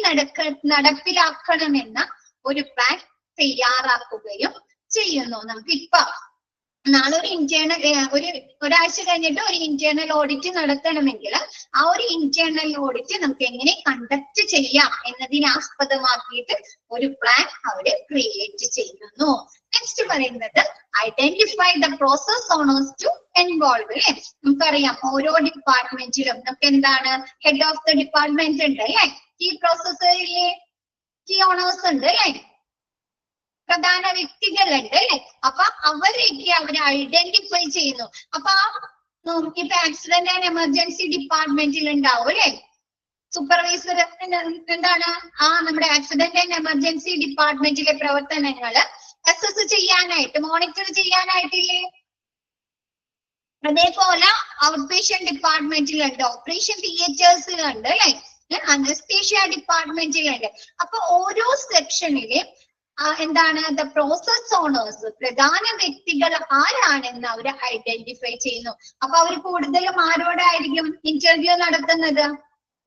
നടപ്പിലാക്കണമെന്ന ഒരു പ്ലാൻ തയ്യാറാക്കുകയും ചെയ്യുന്നു. നമുക്ക് ഇപ്പൊ നാളെ ഒരു ഇന്റേണൽ ഒരാഴ്ച കഴിഞ്ഞിട്ട് ഒരു ഇന്റേണൽ ഓഡിറ്റ് നടത്തണമെങ്കിൽ ആ ഒരു ഇന്റേണൽ ഓഡിറ്റ് നമുക്ക് എങ്ങനെ കണ്ടക്ട് ചെയ്യാം എന്നതിനെ ആസ്പദമാക്കിയിട്ട് ഒരു പ്ലാൻ അവര് ക്രിയേറ്റ് ചെയ്യുന്നു. നെക്സ്റ്റ് പറയുന്നത് identify the process owners to involve അല്ലെ. നമുക്കറിയാം ഓരോ ഡിപ്പാർട്ട്മെന്റിലും നമുക്ക് എന്താണ്, ഹെഡ് ഓഫ് ദ ഡിപ്പാർട്ട്മെന്റ് ഉണ്ട് അല്ലെ, കീ പ്രോസസ്സറിലെ കീ ഓണേഴ്സ് ഉണ്ട് അല്ലെ, പ്രധാന വ്യക്തികളുണ്ട് അല്ലെ. അപ്പൊ അവരൊക്കെ അവരെ ഐഡന്റിഫൈ ചെയ്യുന്നു. അപ്പൊ ഇപ്പൊ ആക്സിഡന്റ് ആൻഡ് എമർജൻസി ഡിപ്പാർട്ട്മെന്റിൽ ഉണ്ടാവും അല്ലെ സൂപ്പർവൈസർ. എന്താണ്, ആ നമ്മുടെ ആക്സിഡന്റ് ആൻഡ് എമർജൻസി ഡിപ്പാർട്ട്മെന്റിലെ പ്രവർത്തനങ്ങൾ അസസ് ചെയ്യാനായിട്ട്, മോണിറ്റർ ചെയ്യാനായിട്ടില്ലേ. അതേപോലെ ഔട്ട് പേഷ്യന്റ് ഡിപ്പാർട്ട്മെന്റിലുണ്ട്, ഓപ്പറേഷൻ തിയേറ്റേഴ്സിലുണ്ട് അല്ലെ, അനസ്തേഷ്യ ഡിപ്പാർട്ട്മെന്റിലുണ്ട്. അപ്പൊ ഓരോ സെക്ഷനിലും എന്താണ്, ദ പ്രോസസ് ഓണേഴ്സ്, പ്രധാന വ്യക്തികൾ ആരാണെന്ന് അവർ ഐഡന്റിഫൈ ചെയ്യുന്നു. അപ്പൊ അവർ കൂടുതലും ആരോടായിരിക്കും ഇന്റർവ്യൂ നടത്തുന്നത്,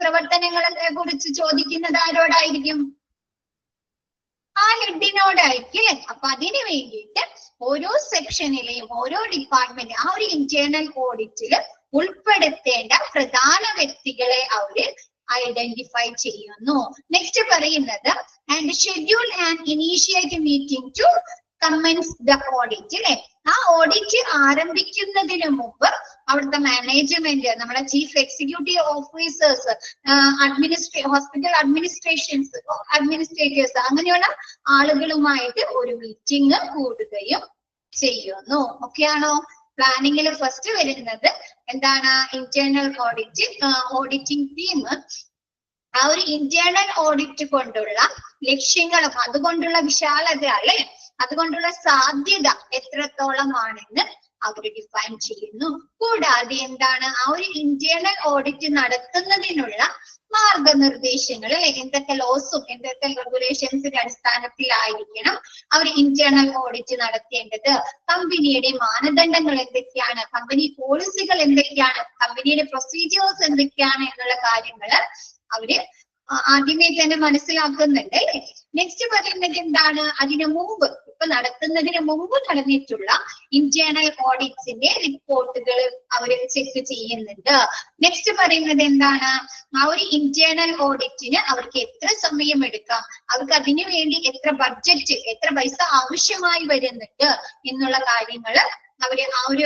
പ്രവർത്തനങ്ങളെ കുറിച്ച് ചോദിക്കുന്നത് ആരോടായിരിക്കും? ആ ഹെഡിനോടായിരിക്കും അല്ലെ. അപ്പൊ അതിനു വേണ്ടിയിട്ട് ഓരോ സെക്ഷനിലെയും ഓരോ ഡിപ്പാർട്ട്മെന്റ് ആ ഒരു ഇന്റേണൽ ഓഡിറ്റില് ഉൾപ്പെടുത്തേണ്ട പ്രധാന വ്യക്തികളെ അവര് ഐഡന്റിഫൈ ചെയ്യുന്നു. നെക്സ്റ്റ് പറയുന്നത് and schedule and initiate meeting to commence the audit അല്ലെ. ആ ഓഡിറ്റ് ആരംഭിക്കുന്നതിന് മുമ്പ് അവിടുത്തെ മാനേജ്മെന്റ്, നമ്മുടെ chief executive officers, hospital administrators, അങ്ങനെയുള്ള ആളുകളുമായിട്ട് ഒരു മീറ്റിംഗ് കൂടുകയും ചെയ്യുന്നു. ഓക്കെയാണോ? പ്ലാനിങ്ങിൽ ഫസ്റ്റ് വരുന്നത് എന്താണ്? Internal audit. ഓഡിറ്റിംഗ് ടീം ആ ഒരു ഇന്റേണൽ ഓഡിറ്റ് കൊണ്ടുള്ള ലക്ഷ്യങ്ങളും അതുകൊണ്ടുള്ള വിശാലത അല്ലെ, അതുകൊണ്ടുള്ള സാധ്യത എത്രത്തോളമാണെന്ന് അവർ ഡിഫൈൻ ചെയ്യുന്നു. കൂടാതെ എന്താണ്? ആ ഒരു ഇന്റേണൽ ഓഡിറ്റ് നടത്തുന്നതിനുള്ള മാർഗനിർദ്ദേശങ്ങൾ അല്ലെ, എന്തൊക്കെ ലോസും എന്തൊക്കെ റെഗുലേഷൻസിന്റെ അടിസ്ഥാനത്തിലായിരിക്കണം അവർ ഇന്റേണൽ ഓഡിറ്റ് നടത്തേണ്ടത്, കമ്പനിയുടെ മാനദണ്ഡങ്ങൾ എന്തൊക്കെയാണ്, കമ്പനി പോളിസികൾ എന്തൊക്കെയാണ്, കമ്പനിയുടെ പ്രൊസീജിയേഴ്സ് എന്തൊക്കെയാണ് എന്നുള്ള കാര്യങ്ങൾ അവര് ആദ്യമേ തന്നെ മനസ്സിലാക്കുന്നുണ്ട് അല്ലെ. നെക്സ്റ്റ് പറയുന്നത് എന്താണ്? അതിനു മുമ്പ് ഇപ്പൊ നടത്തുന്നതിന് മുമ്പ് നടന്നിട്ടുള്ള ഇന്റേണൽ ഓഡിറ്റ്സിന്റെ റിപ്പോർട്ടുകൾ അവര് ചെക്ക് ചെയ്യുന്നുണ്ട്. നെക്സ്റ്റ് പറയുന്നത് എന്താണ്? ആ ഒരു ഇന്റേണൽ ഓഡിറ്റിന് അവർക്ക് എത്ര സമയം എടുക്കാം, അവർക്ക് അതിനു വേണ്ടി എത്ര ബഡ്ജറ്റ്, എത്ര പൈസ ആവശ്യമായി വരുന്നുണ്ട് എന്നുള്ള കാര്യങ്ങൾ അവര് ആ ഒരു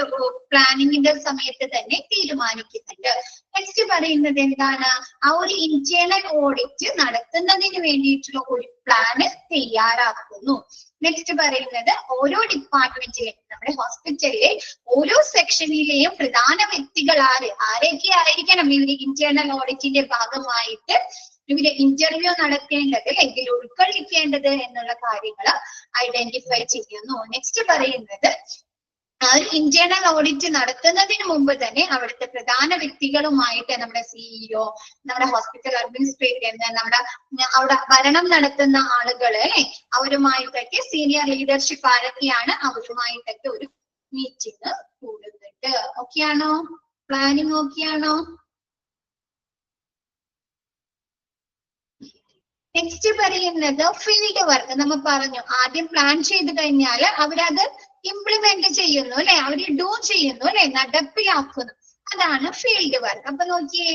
പ്ലാനിങ്ങിന്റെ സമയത്ത് തന്നെ തീരുമാനിക്കുന്നുണ്ട്. നെക്സ്റ്റ് പറയുന്നത് എന്താണ്? ആ ഒരു ഇന്റേണൽ ഓഡിറ്റ് നടത്തുന്നതിന് വേണ്ടിയിട്ടുള്ള ഒരു പ്ലാന് തയ്യാറാക്കുന്നു. നെക്സ്റ്റ് പറയുന്നത് ഓരോ ഡിപ്പാർട്ട്മെന്റിലെയും നമ്മുടെ ഹോസ്പിറ്റലിലെ ഓരോ സെക്ഷനിലെയും പ്രധാന വ്യക്തികൾ ആരൊക്കെ ആയിരിക്കണം ഇവര് ഇന്റേണൽ ഓഡിറ്റിന്റെ ഭാഗമായിട്ട് ഇവര് ഇന്റർവ്യൂ നടത്തേണ്ടത്, ഇതിൽ ഉൾക്കൊള്ളിക്കേണ്ടത് എന്നുള്ള കാര്യങ്ങൾ ഐഡന്റിഫൈ ചെയ്യുന്നു. നെക്സ്റ്റ് പറയുന്നത് ആ ഒരു ഇന്റേണൽ ഓഡിറ്റ് നടത്തുന്നതിന് മുമ്പ് തന്നെ അവിടുത്തെ പ്രധാന വ്യക്തികളുമായിട്ട് നമ്മുടെ സിഇഒ, നമ്മുടെ ഹോസ്പിറ്റൽ അഡ്മിനിസ്ട്രേറ്റർ, നമ്മുടെ അവിടെ ഭരണം നടത്തുന്ന ആളുകൾ അല്ലെ, അവരുമായിട്ടൊക്കെ സീനിയർ ലീഡർഷിപ്പ് ആരൊക്കെയാണ് അവരുമായിട്ടൊക്കെ ഒരു മീറ്റിംഗ് കൂടുന്നുണ്ട്. ഓക്കെയാണോ? പ്ലാനിങ് ഓക്കെയാണോ? നെക്സ്റ്റ് പറയുന്നത് ഫീൽഡ് വർക്ക്. നമ്മൾ പറഞ്ഞു ആദ്യം പ്ലാൻ ചെയ്ത് കഴിഞ്ഞാൽ അവരത് ഇംപ്ലിമെന്റ് ചെയ്യുന്നു അല്ലെ, അവര് ഡൂ ചെയ്യുന്നു അല്ലെ, നടപ്പിലാക്കുന്നു. അതാണ് ഫീൽഡ് വർക്ക്. അപ്പൊ നോക്കിയേ,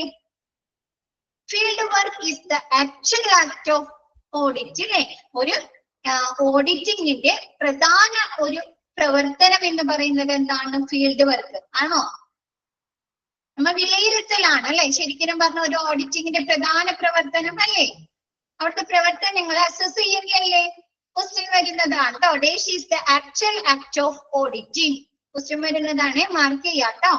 field work is the actual act of audit അല്ലെ. ഒരു ഓഡിറ്റിംഗിന്റെ പ്രധാന ഒരു പ്രവർത്തനം എന്ന് പറയുന്നത് എന്താണ്? ഫീൽഡ് വർക്ക് ആണോ? നമ്മ വിലയിരുത്തലാണ് അല്ലെ ശരിക്കും പറഞ്ഞ ഒരു ഓഡിറ്റിംഗിന്റെ പ്രധാന പ്രവർത്തനം അല്ലേ. അവിടുത്തെ പ്രവർത്തനങ്ങൾ അസസ് ചെയ്യുകയല്ലേ. ക്വസ്റ്റ്യൻ വരുന്നതാണ് കേട്ടോ. Dash is the actual act of auditing. Question വരുന്നതാണ്, മാർക്ക് ചെയ്യാട്ടോ.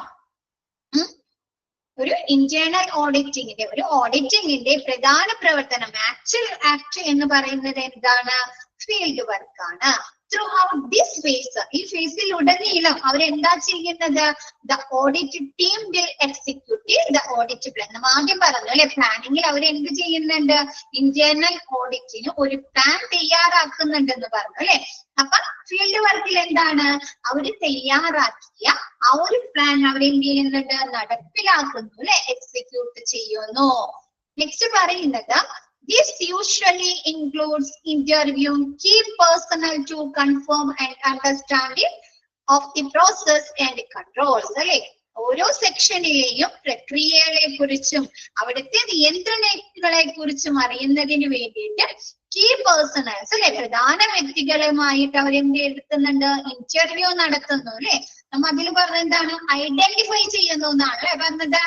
ഒരു ഇന്റേണൽ ഓഡിറ്റിംഗിന്റെ ഒരു ഓഡിറ്റിംഗിന്റെ പ്രധാന പ്രവർത്തനം ആക്ച്വൽ ആക്ട് എന്ന് പറയുന്നത് എന്താണ്? ഫീൽഡ് വർക്കാണ്. ത്രൂ ഔട്ട് ദിസ് ഫേസ്, ഈ ഫേസിൽ ഉടനീളം അവരെന്താ ചെയ്യുന്നത്? The audit team will execute the audit plan. നമ്മൾ ആദ്യം പറഞ്ഞു അല്ലെ, പ്ലാനിങ്ങിൽ അവർ എന്ത് ചെയ്യുന്നുണ്ട്? ഇന്റേണൽ ഓഡിറ്റിന് ഒരു പ്ലാൻ തയ്യാറാക്കുന്നുണ്ടെന്ന് പറഞ്ഞു അല്ലെ. അപ്പൊ ഫീൽഡ് വർക്കിൽ എന്താണ്? അവര് തയ്യാറാക്കിയ ആ ഒരു പ്ലാൻ അവരെന്ത് ചെയ്യുന്നുണ്ട്? നടപ്പിലാക്കുന്നു അല്ലെ, എക്സിക്യൂട്ട് ചെയ്യുന്നു. നെക്സ്റ്റ് പറയുന്നത് this usually includes interviewing key personnel to confirm and understanding of the process and controls അല്ലെ. ഓരോ സെക്ഷനിലെയും പ്രക്രിയകളെ കുറിച്ചും അവിടുത്തെ നിയന്ത്രണങ്ങളെ കുറിച്ചും അറിയുന്നതിന് വേണ്ടിയിട്ട് കീ പേഴ്സണൽസ് അല്ലെ, പ്രധാന വ്യക്തികളുമായിട്ട് അവരെന്ത് എടുക്കുന്നുണ്ട്? ഇന്റർവ്യൂ നടത്തുന്നു അല്ലെ. നമ്മ അതിൽ പറഞ്ഞ എന്താണ്? ഐഡന്റിഫൈ ചെയ്യുന്നു എന്നാണ് അല്ലെ പറഞ്ഞത്.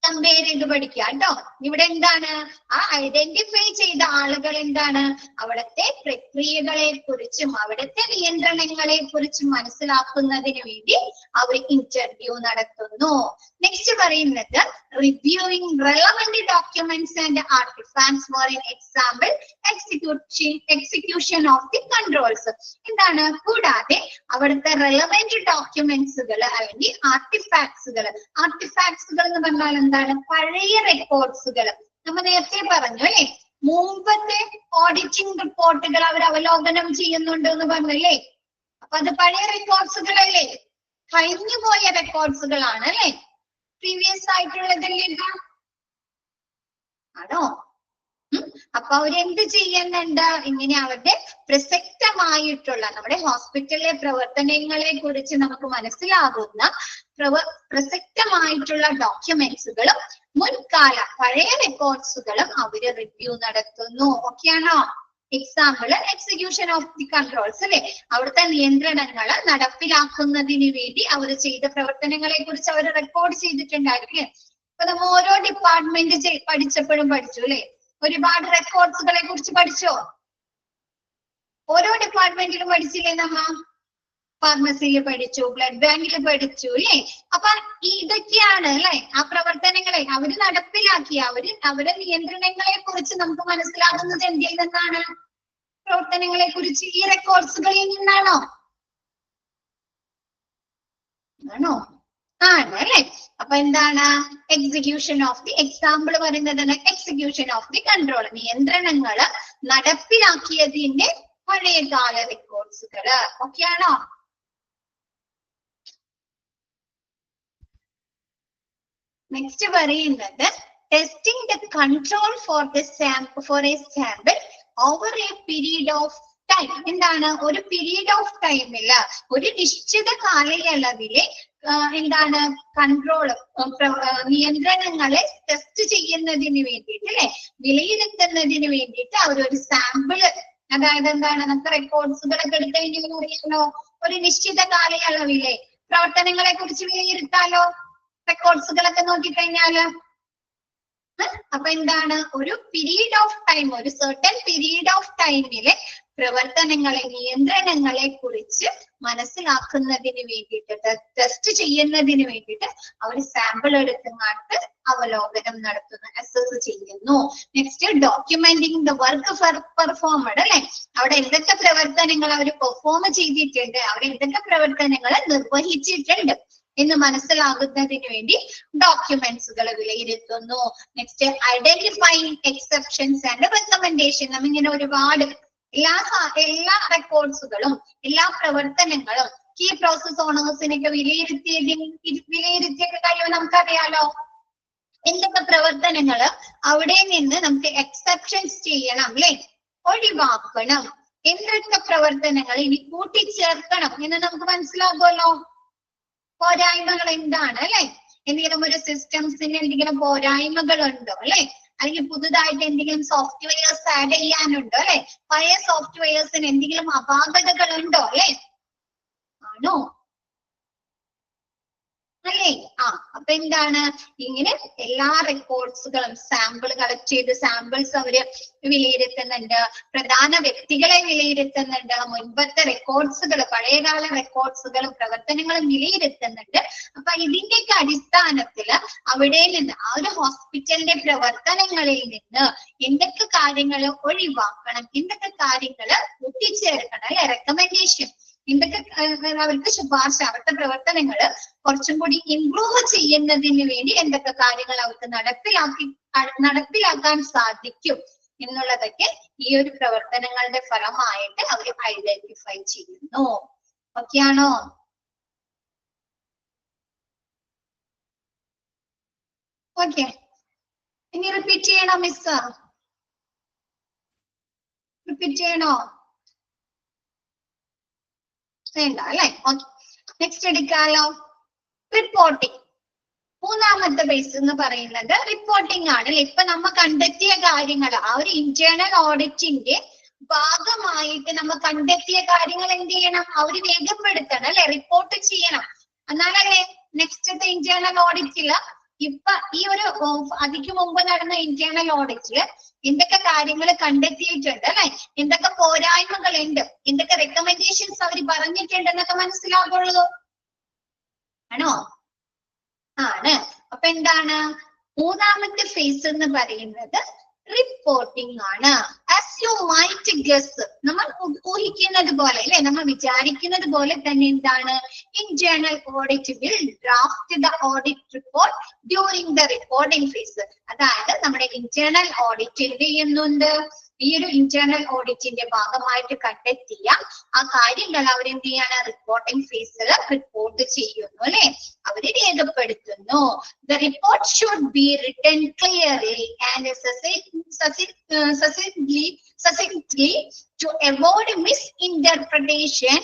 കമ്പയർ ചെയ്ത് പഠിക്കുക കേട്ടോ. ഇവിടെ എന്താണ്? ആ ഐഡന്റിഫൈ ചെയ്ത ആളുകൾ എന്താണ്? അവിടുത്തെ പ്രക്രിയകളെ കുറിച്ചും അവിടുത്തെ നിയന്ത്രണങ്ങളെ കുറിച്ചും മനസ്സിലാക്കുന്നതിന് വേണ്ടി അവർ ഇന്റർവ്യൂ നടത്തുന്നു. നെക്സ്റ്റ് പറയുന്നത് reviewing relevant documents and artifacts for an example execution of the controls. എന്താണ്? കൂടാതെ അവിടുത്തെ റെലവന്റ് ഡോക്യുമെന്റ്സുകൾ അല്ലെങ്കിൽ ആർട്ടിഫാക്ട്സുകൾ. ആർട്ടിഫാക്ട്സുകൾ എന്ന് പറഞ്ഞാൽ എന്താണ്? പഴയ റെക്കോർഡ്സുകൾ. നമ്മൾ നേരത്തെ പറഞ്ഞു അല്ലെ, മുമ്പത്തെ ഓഡിറ്റിംഗ് റിപ്പോർട്ടുകൾ അവർ അവലോകനം ചെയ്യുന്നുണ്ട് എന്ന് പറഞ്ഞല്ലേ. അപ്പൊ അത് പഴയ റെക്കോർഡ്സുകളല്ലേ, കഴിഞ്ഞു പോയ റെക്കോർഡ്സുകളാണ് അല്ലെ, പ്രീവിയസ് ആയിട്ടുള്ളതല്ലേ ആണോ? അപ്പൊ അവരെന്ത് ചെയ്യുന്നുണ്ട്? ഇങ്ങനെ അവരുടെ പ്രസക്തമായിട്ടുള്ള നമ്മുടെ ഹോസ്പിറ്റലിലെ പ്രവർത്തനങ്ങളെ കുറിച്ച് നമുക്ക് മനസ്സിലാകുന്ന പ്രസക്തമായിട്ടുള്ള ഡോക്യുമെന്റ്സുകളും മുൻകാല പഴയ റെക്കോർഡ്സുകളും അവര് റിവ്യൂ നടത്തുന്നു. ഓക്കെയാണോ? Example execution of the controls അല്ലെ, അവിടുത്തെ നിയന്ത്രണങ്ങൾ നടപ്പിലാക്കുന്നതിന് വേണ്ടി അവർ ചെയ്ത പ്രവർത്തനങ്ങളെ കുറിച്ച് അവർ റെക്കോർഡ് ചെയ്തിട്ടുണ്ടായിരിക്കും. അപ്പൊ നമ്മൾ ഓരോ ഡിപ്പാർട്ട്മെന്റ് പഠിച്ചപ്പോഴും പഠിച്ചു അല്ലെ, ഒരുപാട് റെക്കോർഡ്സുകളെ കുറിച്ച് പഠിച്ചോ? ഓരോ ഡിപ്പാർട്ട്മെന്റിലും പഠിച്ചില്ലേ നമ്മ? ഫാർമസിയിൽ പഠിച്ചു, ബ്ലഡ് ബാങ്കിൽ പഠിച്ചു അല്ലേ. അപ്പൊ ഇതൊക്കെയാണ് അല്ലെ ആ പ്രവർത്തനങ്ങളെ അവര് നടപ്പിലാക്കി. അവരുടെ നിയന്ത്രണങ്ങളെ കുറിച്ച് നമുക്ക് മനസ്സിലാകുന്നത് എന്തിൽ നിന്നാണ്? പ്രവർത്തനങ്ങളെ കുറിച്ച് ഈ റെക്കോർഡ്സുകളിൽ നിന്നാണോ? ആണോ? ആണ് അല്ലെ. അപ്പൊ എന്താണ് എക്സിക്യൂഷൻ ഓഫ് ദി എക്സാമ്പിൾ പറയുന്നത്? എക്സിക്യൂഷൻ ഓഫ് ദി കൺട്രോൾ, നിയന്ത്രണങ്ങള് നടപ്പിലാക്കിയതിന്റെ പഴയകാല റെക്കോർഡ്സുകള്. ഓക്കെ ആണോ? നെക്സ്റ്റ് പറയുന്നത് testing the control four A sample over A period of time. എന്താണ്? ഒരു പീരീഡ് ഓഫ് ടൈമില് ഒരു നിശ്ചിത കാലയളവിലെ എന്താണ് കൺട്രോള് നിയന്ത്രണങ്ങളെ ടെസ്റ്റ് ചെയ്യുന്നതിന് വേണ്ടിയിട്ട് അല്ലെ, വിലയിരുത്തുന്നതിന് വേണ്ടിയിട്ട് അവരൊരു സാമ്പിള്, അതായത് എന്താണ് നമുക്ക് റെക്കോർഡ്സുകളൊക്കെ എടുത്തു കഴിഞ്ഞാൽ അറിയാലോ, ഒരു നിശ്ചിത കാലയളവിലെ പ്രവർത്തനങ്ങളെ കുറിച്ച് വിലയിരുത്താലോ റെക്കോർഡ്സുകളൊക്കെ നോക്കിക്കഴിഞ്ഞാല്. അപ്പൊ എന്താണ്? ഒരു പീരീഡ് ഓഫ് ടൈം, ഒരു സർട്ടൻ പീരീഡ് ഓഫ് ടൈമിലെ പ്രവർത്തനങ്ങളെ, നിയന്ത്രണങ്ങളെ കുറിച്ച് മനസ്സിലാക്കുന്നതിന് വേണ്ടിയിട്ട്, ടെസ്റ്റ് ചെയ്യുന്നതിന് വേണ്ടിയിട്ട് അവർ സാമ്പിൾ എടുത്തുകൊണ്ട് അവലോകനം നടത്തുന്നു, അസസ് ചെയ്യുന്നു. നെക്സ്റ്റ് ഡോക്യുമെന്റിങ് ദ വർക്ക് പെർഫോമഡ് അല്ലെ, അവിടെ എന്തൊക്കെ പ്രവർത്തനങ്ങൾ അവർ പെർഫോം ചെയ്തിട്ടുണ്ട്, അവർ എന്തൊക്കെ പ്രവർത്തനങ്ങൾ നിർവഹിച്ചിട്ടുണ്ട് എന്ന് മനസ്സിലാകുന്നതിന് വേണ്ടി ഡോക്യുമെന്റ്സുകൾ വിലയിരുത്തുന്നു. Next identifying exceptions and recommendation. നമ്മിങ്ങനെ ഒരുപാട് എല്ലാ റെക്കോർഡ്സുകളും എല്ലാ പ്രവർത്തനങ്ങളും കീ പ്രോസസ് ഓണേഴ്സിനൊക്കെ വിലയിരുത്തിയ കാര്യം നമുക്കറിയാലോ. എന്തൊക്കെ പ്രവർത്തനങ്ങള് അവിടെ നിന്ന് നമുക്ക് എക്സെപ്ഷൻസ് ചെയ്യണം അല്ലെ, ഒഴിവാക്കണം, എന്തൊക്കെ പ്രവർത്തനങ്ങൾ ഇനി കൂട്ടിച്ചേർക്കണം എന്ന് നമുക്ക് മനസ്സിലാകുമല്ലോ. പോരായ്മകൾ എന്താണ് അല്ലെ, എന്തെങ്കിലും ഒരു സിസ്റ്റംസിന് എന്തെങ്കിലും പോരായ്മകൾ ഉണ്ടോ അല്ലെ, അല്ലെങ്കിൽ പുതുതായിട്ട് എന്തെങ്കിലും സോഫ്റ്റ്വെയർസ് ആഡ് ചെയ്യാനുണ്ടോ അല്ലെ, പഴയ സോഫ്റ്റ്വെയർസിന് എന്തെങ്കിലും അപാകതകൾ ഉണ്ടോ അല്ലെ, ആണോ അല്ലേ? അപ്പൊ എന്താണ്, ഇങ്ങനെ എല്ലാ റെക്കോർഡ്സുകളും സാമ്പിൾ കളക്ട് ചെയ്ത് സാമ്പിൾസ് അവര് വിലയിരുത്തുന്നുണ്ട്, പ്രധാന വ്യക്തികളെ വിലയിരുത്തുന്നുണ്ട്, മുൻപത്തെ റെക്കോർഡ്സുകൾ, പഴയകാല റെക്കോർഡ്സുകളും പ്രവർത്തനങ്ങളും വിലയിരുത്തുന്നുണ്ട്. അപ്പൊ ഇതിന്റെയൊക്കെ അടിസ്ഥാനത്തില് അവിടെ നിന്ന് ആ ഒരു ഹോസ്പിറ്റലിന്റെ പ്രവർത്തനങ്ങളിൽ നിന്ന് എന്തൊക്കെ കാര്യങ്ങൾ ഒഴിവാക്കണം, എന്തൊക്കെ കാര്യങ്ങൾ കൂട്ടിച്ചേർക്കണം അല്ലെ, റെക്കമെൻഡേഷൻ, എന്തൊക്കെ അവർക്ക് ശുപാർശ, അവരുടെ പ്രവർത്തനങ്ങള് കുറച്ചും കൂടി ഇംപ്രൂവ് ചെയ്യുന്നതിന് വേണ്ടി എന്തൊക്കെ കാര്യങ്ങൾ അവർക്ക് നടപ്പിലാക്കാൻ സാധിക്കും എന്നുള്ളതൊക്കെ ഈ ഒരു പ്രവർത്തനങ്ങളുടെ ഫലമായിട്ട് അവർ ഐഡന്റിഫൈ ചെയ്യുന്നു. ഓക്കെ ആണോ? ഓക്കെ, ഇനി റിപ്പീറ്റ് ചെയ്യണോ മിസ്? റിപ്പീറ്റ് ചെയ്യണോ? വേണ്ട അല്ലെ. ഓക്കെ, നെക്സ്റ്റ് എടുക്കാലോ. റിപ്പോർട്ടിംഗ്, മൂന്നാമത്തെ ബേസ് എന്ന് പറയുന്നത് റിപ്പോർട്ടിംഗ് ആണ് അല്ലെ. ഇപ്പൊ നമ്മ കണ്ടെത്തിയ കാര്യങ്ങൾ, ആ ഒരു ഇന്റേണൽ ഓഡിറ്റിന്റെ ഭാഗമായിട്ട് നമ്മൾ കണ്ടെത്തിയ കാര്യങ്ങൾ എന്ത് ചെയ്യണം, അവര് രേഖപ്പെടുത്തണം അല്ലെ, റിപ്പോർട്ട് ചെയ്യണം. എന്നാലല്ലേ നെക്സ്റ്റത്തെ ഇന്റേണൽ ഓഡിറ്റില്, ഇപ്പൊ ഈ ഒരു അതിക്ക് മുമ്പ് നടന്ന ഇന്റേണൽ ഓഡിറ്റില് എന്തൊക്കെ കാര്യങ്ങൾ കണ്ടെത്തിയിട്ടുണ്ട് അല്ലെ, എന്തൊക്കെ പോരായ്മകൾ ഉണ്ട്, എന്തൊക്കെ റെക്കമെൻഡേഷൻസ് അവർ പറഞ്ഞിട്ടുണ്ട് എന്നൊക്കെ മനസ്സിലാകുള്ളൂ. ആണോ? ആണ്. അപ്പൊ എന്താണ് മൂന്നാമത്തെ ഫേസ് എന്ന് പറയുന്നത്? റിപ്പോർട്ടിംഗ് ആണ്. ആസ് യു മൈറ്റ് ഗസ്, നമ്മൾ ഊഹിക്കുന്നത് പോലെ അല്ലെ, നമ്മൾ വിചാരിക്കുന്നത് പോലെ തന്നെ എന്താണ്, internal audit will draft the audit report during the reporting phase. അതായത് നമ്മുടെ ഇന്റേണൽ ഓഡിറ്റ് എന്ത് ചെയ്യുന്നുണ്ട്, ഈ ഒരു ഇന്റേണൽ ഓഡിറ്റിന്റെ ഭാഗമായിട്ട് കണ്ടെത്തിയ ആ കാര്യങ്ങൾ അവരെന്ത് ചെയ്യാണ്, റിപ്പോർട്ടിംഗ് ഫേസിൽ റിപ്പോർട്ട് ചെയ്യുന്നു അല്ലെ, അവര് രേഖപ്പെടുത്തുന്നു. The report should be written clearly and succinctly to avoid misinterpretation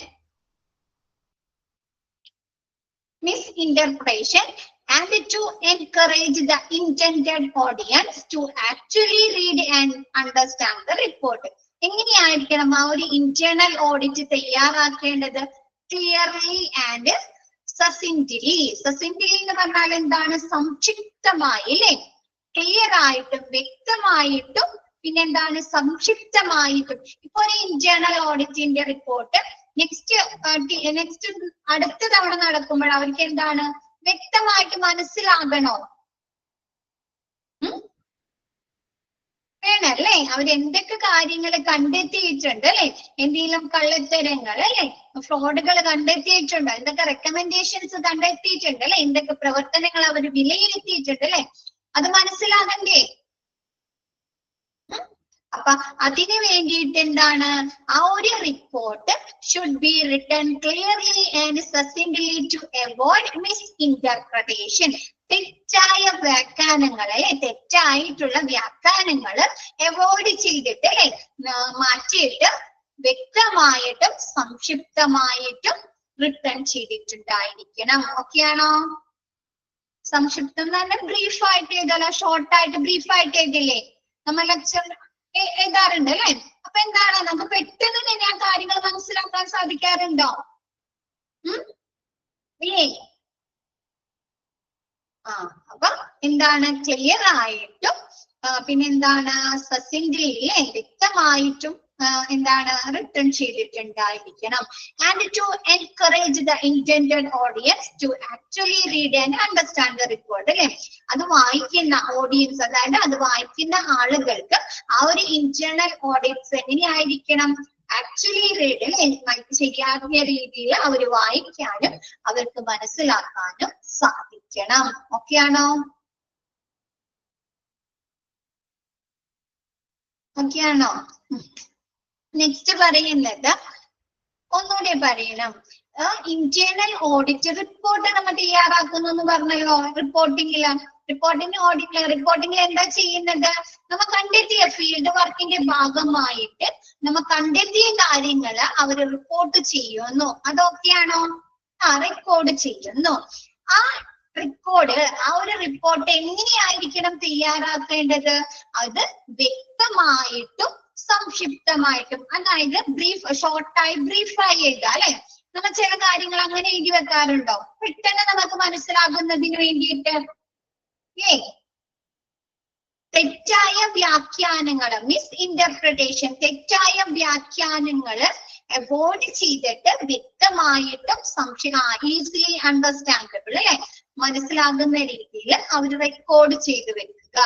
and to encourage the intended audience to actually read and understand the report. എങ്ങനെയായിരിക്കണം ആ ഒരു ഇന്റേണൽ ഓഡിറ്റ് തയ്യാറാക്കേണ്ടത്? Clearly and succinctly. സസിൻറ്റ്ലി എന്ന് പറഞ്ഞാൽ എന്താണ്, സംക്ഷിപ്തമായി അല്ലെ, ക്ലിയർ ആയിട്ടും വ്യക്തമായിട്ടും പിന്നെന്താണ് സംക്ഷിപ്തമായിട്ടും. ഇപ്പൊ ഒരു ഇന്റേണൽ ഓഡിറ്റിന്റെ റിപ്പോർട്ട് നെക്സ്റ്റ് അടുത്ത തവണ നടക്കുമ്പോൾ അവർക്ക് എന്താണ് വ്യക്തമായിട്ട് മനസ്സിലാകണോ? വേണല്ലേ? അവരെന്തൊക്കെ കാര്യങ്ങൾ കണ്ടെത്തിയിട്ടുണ്ട് അല്ലെ? എന്തെങ്കിലും കള്ളത്തരങ്ങൾ അല്ലെ, ഫ്രോഡുകൾ കണ്ടെത്തിയിട്ടുണ്ട്, എന്തൊക്കെ റെക്കമെൻഡേഷൻസ് കണ്ടെത്തിയിട്ടുണ്ട് അല്ലെ, എന്തൊക്കെ പ്രവർത്തനങ്ങൾ അവർ വിലയിരുത്തിയിട്ടുണ്ട് അല്ലെ, അത് മനസ്സിലാകണ്ടേ? അപ്പൊ അതിനു വേണ്ടിയിട്ട് എന്താണ്, ആ ഒരു report should be written clearly and സസിൻ്റ്ലി ടു അവോയ്ഡ് മിസ്ഇന്റർപ്രിട്ടേഷൻ. തെറ്റായ വ്യാഖ്യാനങ്ങളെ, തെറ്റായിട്ടുള്ള വ്യാഖ്യാനങ്ങള് അവോയ്ഡ് ചെയ്തിട്ട് അല്ലെ, മാറ്റിയിട്ട് വ്യക്തമായിട്ടും സംക്ഷിപ്തമായിട്ടും റിട്ടേൺ ചെയ്തിട്ടുണ്ടായിരിക്കണം. ഓക്കെയാണോ? സംക്ഷിപ്തം എന്ന് പറഞ്ഞാൽ ബ്രീഫ് ആയിട്ട് എഴുതല്ല, ഷോർട്ടായിട്ട് ബ്രീഫ് ആയിട്ട് എഴുതില്ലേ നമ്മൾ ലെക്ചർ എഴുതാറുണ്ട് അല്ലെ? അപ്പൊ എന്താണ്, നമുക്ക് പെട്ടെന്ന് തന്നെ ആ കാര്യങ്ങൾ മനസ്സിലാക്കാൻ സാധിക്കാറുണ്ടോ? ഇല്ലേ? അപ്പൊ എന്താണ്, ക്ലിയർ ആയിട്ടും പിന്നെന്താണ് സസിൻ്റ്ലി വ്യക്തമായിട്ടും എന്താണ് റിട്ടേൺ ചെയ്തിട്ടുണ്ടായിരിക്കണം. And to encourage the intended audience to actually read and understand the report അല്ലെ? അത് വായിക്കുന്ന ഓഡിയൻസ്, അതായത് അത് വായിക്കുന്ന ആളുകൾക്ക് ആ ഒരു ഇന്റേണൽ ഓഡിയൻസ് എങ്ങനെയായിരിക്കണം, ആക്ച്വലി റീഡ് അല്ലെ, ശരിയായ രീതിയിൽ അവർ വായിക്കാനും അവർക്ക് മനസ്സിലാക്കാനും സാധിക്കണം. ഓക്കെയാണോ? ഓക്കെയാണോ? നെക്സ്റ്റ് പറയുന്നത് ഒന്നുകൂടെ പറയണം. ഇന്റേണൽ ഓഡിറ്റ് റിപ്പോർട്ട് നമ്മൾ തയ്യാറാക്കുന്നു എന്ന് പറഞ്ഞല്ലോ. റിപ്പോർട്ടിംഗിൽ എന്താ ചെയ്യുന്നത്, നമ്മൾ കണ്ടെത്തിയ ഫീൽഡ് വർക്കിന്റെ ഭാഗമായിട്ട് നമ്മൾ കണ്ടെത്തിയ കാര്യങ്ങള് അവര് റിപ്പോർട്ട് ചെയ്യുന്നു. അതൊക്കെയാണോ? റെക്കോർഡ് ചെയ്യുന്നു. ആ ഒരു റിപ്പോർട്ട് എങ്ങനെയായിരിക്കണം തയ്യാറാക്കേണ്ടത്? അത് വ്യക്തമായിട്ടും സംക്ഷിപ്തമായിട്ടും, അതായത് ഷോർട്ടായി ബ്രീഫായി എഴുതാം അല്ലെ? നമ്മൾ ചില കാര്യങ്ങൾ അങ്ങനെ എഴുതി വെക്കാറുണ്ടോ, പെട്ടെന്ന് നമുക്ക് മനസ്സിലാകുന്നതിന് വേണ്ടിയിട്ട്? തെറ്റായ വ്യാഖ്യാനങ്ങൾ, മിസ്ഇന്റർപ്രിട്ടേഷൻ, തെറ്റായ വ്യാഖ്യാനങ്ങള് അവോയ്ഡ് ചെയ്തിട്ട് വ്യക്തമായിട്ടും ഈസിലി അണ്ടർസ്റ്റാൻഡബിൾ അല്ലെ, മനസ്സിലാകുന്ന രീതിയിൽ അവർ റെക്കോർഡ് ചെയ്ത് വെക്കുക.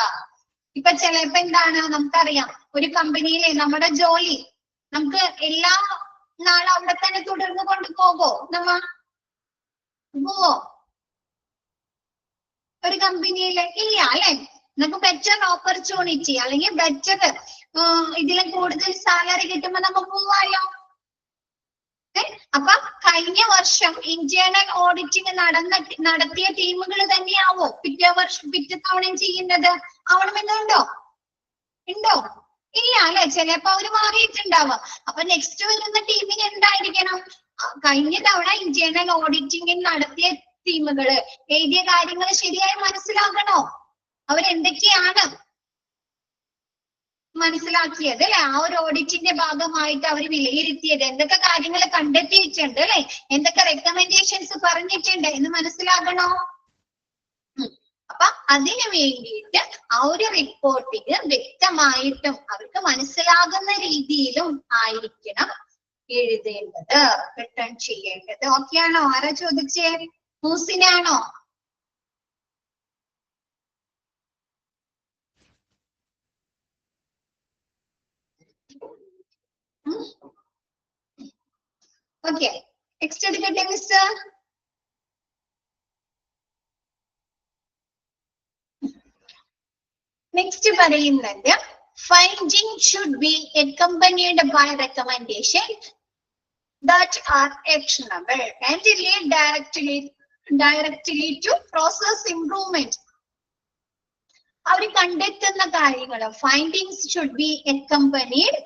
ഇപ്പൊ ചിലപ്പോ എന്താണ്, നമുക്കറിയാം ഒരു കമ്പനിയിലെ നമ്മുടെ ജോലി നമുക്ക് എല്ലാ നാളും അവിടെ തന്നെ തുടർന്ന് കൊണ്ടുപോകോ? പോവോ ഒരു കമ്പനിയില്? ഇല്ല അല്ലെ? നമുക്ക് ബെറ്റർ ഓപ്പർച്യൂണിറ്റി അല്ലെങ്കിൽ ബെറ്റർ ഇതിലും കൂടുതൽ സാലറി കിട്ടുമ്പോ നമുക്ക് പോവാലോ. അപ്പൊ കഴിഞ്ഞ വർഷം ഇന്റേണൽ ഓഡിറ്റിംഗ് നടത്തിയ ടീമുകൾ തന്നെയാവോ പിറ്റേ തവണയും ചെയ്യുന്നത്? ആവണമെന്നുണ്ടോ? ഉണ്ടോ? ഇല്ല അല്ലെ? ചിലപ്പോ അവര് മാറിയിട്ടുണ്ടാവാം. അപ്പൊ നെക്സ്റ്റ് വരുന്ന ടീമിന് എന്തായിരിക്കണം, കഴിഞ്ഞ തവണ ഇന്റേണൽ ഓഡിറ്റിംഗ് നടത്തിയ ടീമുകള് എഴുതിയ കാര്യങ്ങൾ ശരിയായി മനസ്സിലാക്കണോ? അവരെന്തൊക്കെയാണ് മനസ്സിലാക്കിയത് അല്ലെ? ആ ഒരു ഓഡിറ്റിന്റെ ഭാഗമായിട്ട് അവർ വിലയിരുത്തിയത് എന്തൊക്കെ കാര്യങ്ങൾ കണ്ടെത്തിയിട്ടുണ്ട് അല്ലെ, എന്തൊക്കെ റെക്കമെൻഡേഷൻസ് പറഞ്ഞിട്ടുണ്ട് എന്ന് മനസ്സിലാകണോ? അപ്പൊ അതിനു വേണ്ടിയിട്ട് ആ ഒരു റിപ്പോർട്ടിന് വ്യക്തമായിട്ടും അവർക്ക് മനസ്സിലാകുന്ന രീതിയിലും ആയിരിക്കണം എഴുതേണ്ടത്, റിട്ടേൺ ചെയ്യേണ്ടത്. ഓക്കെയാണോ? ആരാ ചോദിച്ചേ? മൂസിനാണോ? ഓക്കെ, നെക്സ്റ്റ് എടുക്കട്ടെ മിസ്റ്റർ. നെക്സ്റ്റ് പറയുന്നത് finding should be accompanied by recommendation that are actionable and lead directly to process improvement. അവർ കണ്ടെത്തുന്ന കാര്യങ്ങൾ findings should be accompanied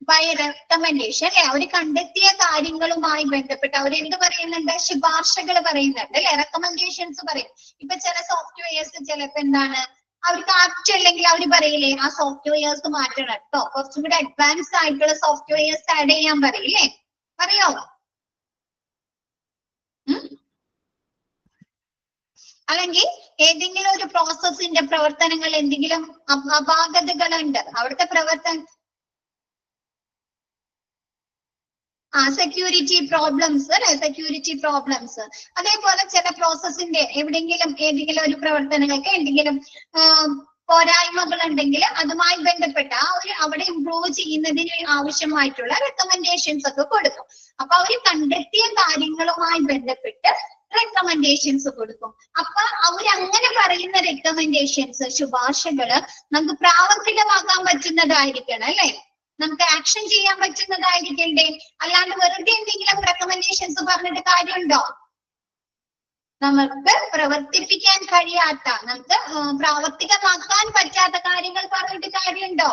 by recommendation അല്ലെ? അവർ കണ്ടെത്തിയ കാര്യങ്ങളുമായി ബന്ധപ്പെട്ട് അവരെന്ത് പറയുന്നുണ്ട്? ശുപാർശകൾ പറയുന്നുണ്ട് അല്ലെ? റെക്കമെൻഡേഷൻസ് പറയും. ഇപ്പൊ ചില സോഫ്റ്റ്വെയർസ് ചിലപ്പോ എന്താണ്, അവർക്ക് ആപ്റ്റ് അല്ലെങ്കിൽ അവർ പറയില്ലേ ആ സോഫ്റ്റ്വെയർസ് മാറ്റണം കേട്ടോ, കുറച്ചും കൂടി അഡ്വാൻസ് ആയിട്ടുള്ള സോഫ്റ്റ്വെയർസ് ആഡ് ചെയ്യാൻ പറയില്ലേ? പറയോ? അല്ലെങ്കിൽ ഏതെങ്കിലും ഒരു പ്രോസസ്സിന്റെ പ്രവർത്തനങ്ങൾ എന്തെങ്കിലും അപാകതകളുണ്ട്, അവിടുത്തെ സെക്യൂരിറ്റി പ്രോബ്ലംസ് അല്ലെ, സെക്യൂരിറ്റി പ്രോബ്ലംസ്. അതേപോലെ ചില പ്രോസസ്സിന്റെ ഏതെങ്കിലും ഒരു പ്രവർത്തനങ്ങൾക്ക് എന്തെങ്കിലും പോരായ്മകൾ ഉണ്ടെങ്കിൽ അതുമായി ബന്ധപ്പെട്ട അവിടെ ഇംപ്രൂവ് ചെയ്യുന്നതിന് ആവശ്യമായിട്ടുള്ള റെക്കമെൻഡേഷൻസ് ഒക്കെ കൊടുക്കും. അപ്പൊ അവര് കണ്ടെത്തിയ കാര്യങ്ങളുമായി ബന്ധപ്പെട്ട് റെക്കമെൻഡേഷൻസ് കൊടുക്കും. അപ്പൊ അവരങ്ങനെ പറയുന്ന റെക്കമെൻഡേഷൻസ്, ശുപാർശകള് നമുക്ക് പ്രാവർത്തികമാക്കാൻ പറ്റുന്നതായിരിക്കണം അല്ലെ, നമുക്ക് ആക്ഷൻ ചെയ്യാൻ പറ്റുന്നതായിരിക്കണ്ടേ. അല്ലാണ്ട് വെറുതെ എന്തെങ്കിലും റെക്കമെൻഡേഷൻസ് പറഞ്ഞിട്ട് കാര്യമുണ്ടോ? നമുക്ക് പ്രവർത്തിപ്പിക്കാൻ കഴിയാത്ത, നമുക്ക് പ്രാവർത്തികമാക്കാൻ പറ്റാത്ത കാര്യങ്ങൾ പറഞ്ഞിട്ട് കാര്യമുണ്ടോ?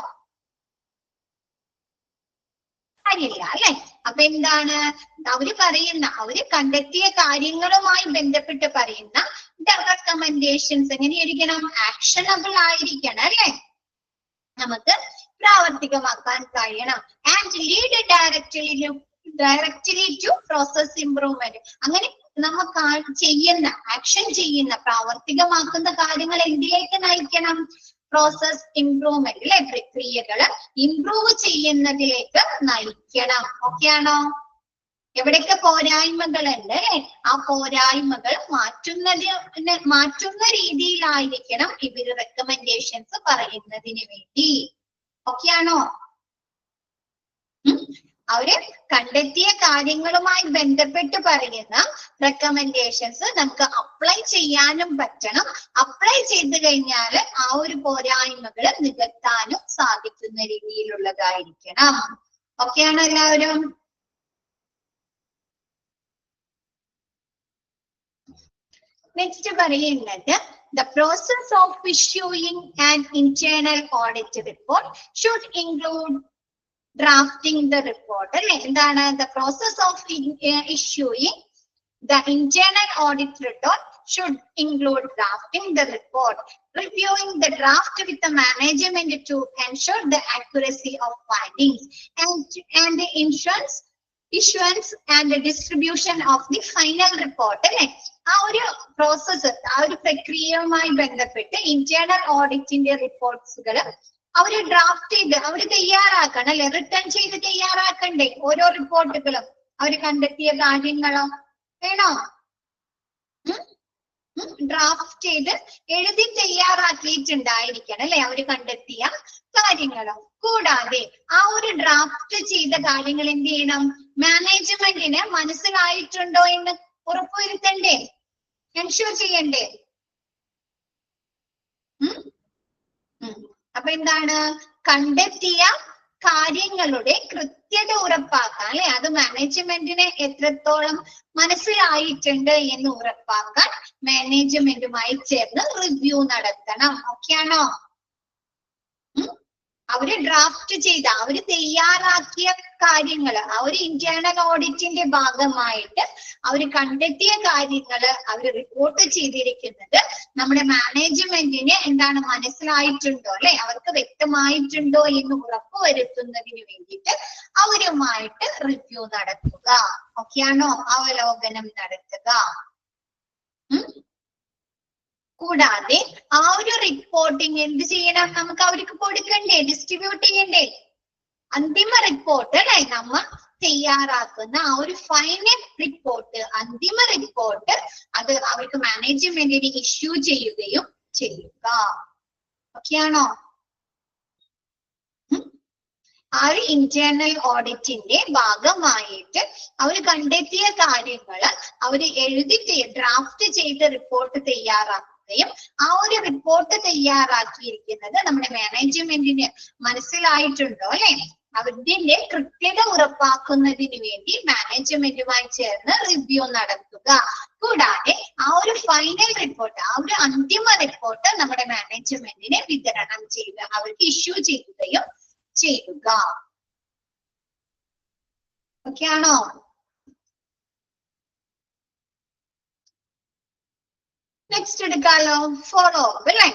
കാര്യമില്ല അല്ലെ. അപ്പൊ എന്താണ് അവര് കണ്ടെത്തിയ കാര്യങ്ങളുമായി ബന്ധപ്പെട്ട് പറയുന്ന റെക്കമെൻഡേഷൻസ് എങ്ങനെയായിരിക്കണം? ആക്ഷനബിൾ ആയിരിക്കണം അല്ലെ, നമുക്ക് പ്രാവർത്തികമാക്കാൻ കഴിയണം. And lead directly to process improvement. അങ്ങനെ നമ്മൾ ആക്ഷൻ ചെയ്യുന്ന പ്രാവർത്തികമാക്കുന്ന കാര്യങ്ങൾ എന്തിലേക്ക് നയിക്കണം? പ്രോസസ് ഇംപ്രൂവ്മെന്റ് അല്ലെ, പ്രക്രിയകള് ഇംപ്രൂവ് ചെയ്യുന്നതിലേക്ക് നയിക്കണം. ഓക്കെയാണോ? എവിടെയൊക്കെ പോരായ്മകളുണ്ട് അല്ലെ, ആ പോരായ്മകൾ മാറ്റുന്ന രീതിയിലായിരിക്കണം ഇവര് റെക്കമെൻഡേഷൻസ് പറയുന്നതിന് വേണ്ടി. ഓക്കെയാണോ? അവര് കണ്ടെത്തിയ കാര്യങ്ങളുമായി ബന്ധപ്പെട്ട് പറയുന്ന റെക്കമെൻഡേഷൻസ് നമുക്ക് അപ്ലൈ ചെയ്യാനും പറ്റണം. അപ്ലൈ ചെയ്ത് കഴിഞ്ഞാൽ ആ ഒരു പോരായ്മകൾ നികത്താനും സാധിക്കുന്ന രീതിയിലുള്ളതായിരിക്കണം. ഓക്കെയാണോ എല്ലാവരും? നെക്സ്റ്റ് പറയുന്നത് the process of issuing an internal audit report should include drafting the report. അല്ലെ, എന്താണ് the process of issuing the internal audit report should include drafting the report, reviewing the draft with the management to ensure the accuracy of findings, and the issuance and the distribution of the final report. അല്ലെ, ആ ഒരു process, ആ ഒരു പ്രക്രിയയുമായി ബന്ധപ്പെട്ട് internal ഓഡിറ്റിന്റെ റിപ്പോർട്ട്സുകൾ അവര് draft ചെയ്ത് അവര് തയ്യാറാക്കണം അല്ലെ, റിട്ടേൺ ചെയ്ത് തയ്യാറാക്കണ്ടേ ഓരോ റിപ്പോർട്ടുകളും? അവര് കണ്ടെത്തിയ കാര്യങ്ങളോ വേണോ? ഡ്രാഫ്റ്റ് ചെയ്ത് എഴുതി തയ്യാറാക്കിയിട്ടുണ്ടായിരിക്കണം അല്ലെ അവര് കണ്ടെത്തിയ കാര്യങ്ങളോ. കൂടാതെ ആ ഒരു ഡ്രാഫ്റ്റ് ചെയ്ത കാര്യങ്ങൾ എന്ത് ചെയ്യണം? മാനേജ്മെന്റിന് മനസ്സിലായിട്ടുണ്ടോ എന്ന് ഉറപ്പുവരുത്തണ്ടേ, എൻഷുർ ചെയ്യണ്ടേ? അപ്പൊ എന്താണ്? കണ്ടെത്തിയ കാര്യങ്ങളുടെ കൃത്യത ഉറപ്പാക്കാൻ അല്ലെ, അത് മാനേജ്മെന്റിന് എത്രത്തോളം മനസ്സിലായിട്ടുണ്ട് എന്ന് ഉറപ്പാക്കാൻ മാനേജ്മെന്റുമായി ചേർന്ന് റിവ്യൂ നടത്തണം. ഓക്കെയാണോ? അവര് ഡ്രാഫ്റ്റ് ചെയ്ത, അവര് തയ്യാറാക്കിയ കാര്യങ്ങള്, ആ ഒരു ഇന്റേണൽ ഓഡിറ്റിന്റെ ഭാഗമായിട്ട് അവര് കണ്ടെത്തിയ കാര്യങ്ങള് അവര് റിപ്പോർട്ട് ചെയ്തിരിക്കുന്നത് നമ്മുടെ മാനേജ്മെന്റിന് എന്താണ് മനസ്സിലായിട്ടുണ്ടോ അല്ലെ, അവർക്ക് വ്യക്തമായിട്ടുണ്ടോ എന്ന് ഉറപ്പുവരുത്തുന്നതിന് വേണ്ടിയിട്ട് അവരുമായിട്ട് റിവ്യൂ നടത്തുക. ഓക്കെയാണോ? അവലോകനം നടത്തുക. കൂടാതെ ആ ഒരു റിപ്പോർട്ടിങ് എന്ത് ചെയ്യണം? നമുക്ക് അവർക്ക് കൊടുക്കണ്ടേ, ഡിസ്ട്രിബ്യൂട്ട് ചെയ്യണ്ടേ? അന്തിമ റിപ്പോർട്ട് അല്ലെ, നമ്മൾ തയ്യാറാക്കുന്ന ആ ഒരു ഫൈനൽ റിപ്പോർട്ട്, അന്തിമ റിപ്പോർട്ട് അത് അവർക്ക് മാനേജ്മെന്റിന് ഇഷ്യൂ ചെയ്യുകയും ചെയ്യുക. ഓക്കെയാണോ? ആ ഒരു ഇന്റേണൽ ഓഡിറ്റിന്റെ ഭാഗമായിട്ട് അവർ കണ്ടെത്തിയ കാര്യങ്ങൾ അവര് എഴുതി ഡ്രാഫ്റ്റ് ചെയ്ത് റിപ്പോർട്ട് തയ്യാറാക്കുകയും ആ ഒരു റിപ്പോർട്ട് തയ്യാറാക്കിയിരിക്കുന്നത് നമ്മുടെ മാനേജ്മെന്റിന് മനസ്സിലായിട്ടുണ്ടോ അല്ലെ, അതിന്റെ കൃത്യത ഉറപ്പാക്കുന്നതിന് വേണ്ടി മാനേജ്മെന്റുമായി ചേർന്ന് റിവ്യൂ നടത്തുക. കൂടാതെ ആ ഒരു ഫൈനൽ റിപ്പോർട്ട്, ആ ഒരു അന്തിമ റിപ്പോർട്ട് നമ്മുടെ മാനേജ്മെന്റിനെ വിതരണം ചെയ്യുക, അവർക്ക് ഇഷ്യൂ ചെയ്യുകയും ചെയ്യുക. ഓക്കെ ആണോ? നെക്സ്റ്റ് എടുക്കാലോ, ഫോളോ അപ്പ് അല്ലെ.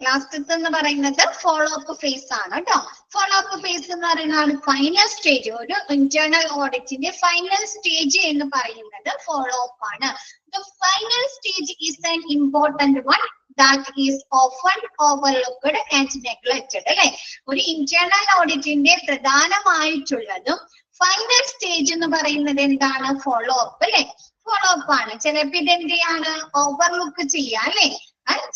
ലാസ്റ്റത്തെ എന്ന് പറയുന്നത് ഫോളോ അപ്പ് ഫേസ് ആണ് കേട്ടോ. ഫോളോ അപ്പ് ഫേസ് എന്ന് പറയുന്നതാണ് ഫൈനൽ സ്റ്റേജ്. ഒരു ഇന്റേണൽ ഓഡിറ്റിന്റെ ഫൈനൽ സ്റ്റേജ് എന്ന് പറയുന്നത് ഫോളോ അപ്പ് ആണ്. The final stage is an important one that is often overlooked and neglected അല്ലെ. ഒരു ഇന്റേണൽ ഓഡിറ്റിന്റെ പ്രധാനമായിട്ടുള്ളതും ഫൈനൽ സ്റ്റേജ് എന്ന് പറയുന്നത് എന്താണ്? ഫോളോ അപ്പ് അല്ലെ? ഫോളോ അപ്പ് ആണ്. ചിലപ്പോ ഇത് എന്ത് ചെയ്യാണ്? ഓവർലുക്ക് ചെയ്യാം അല്ലെ?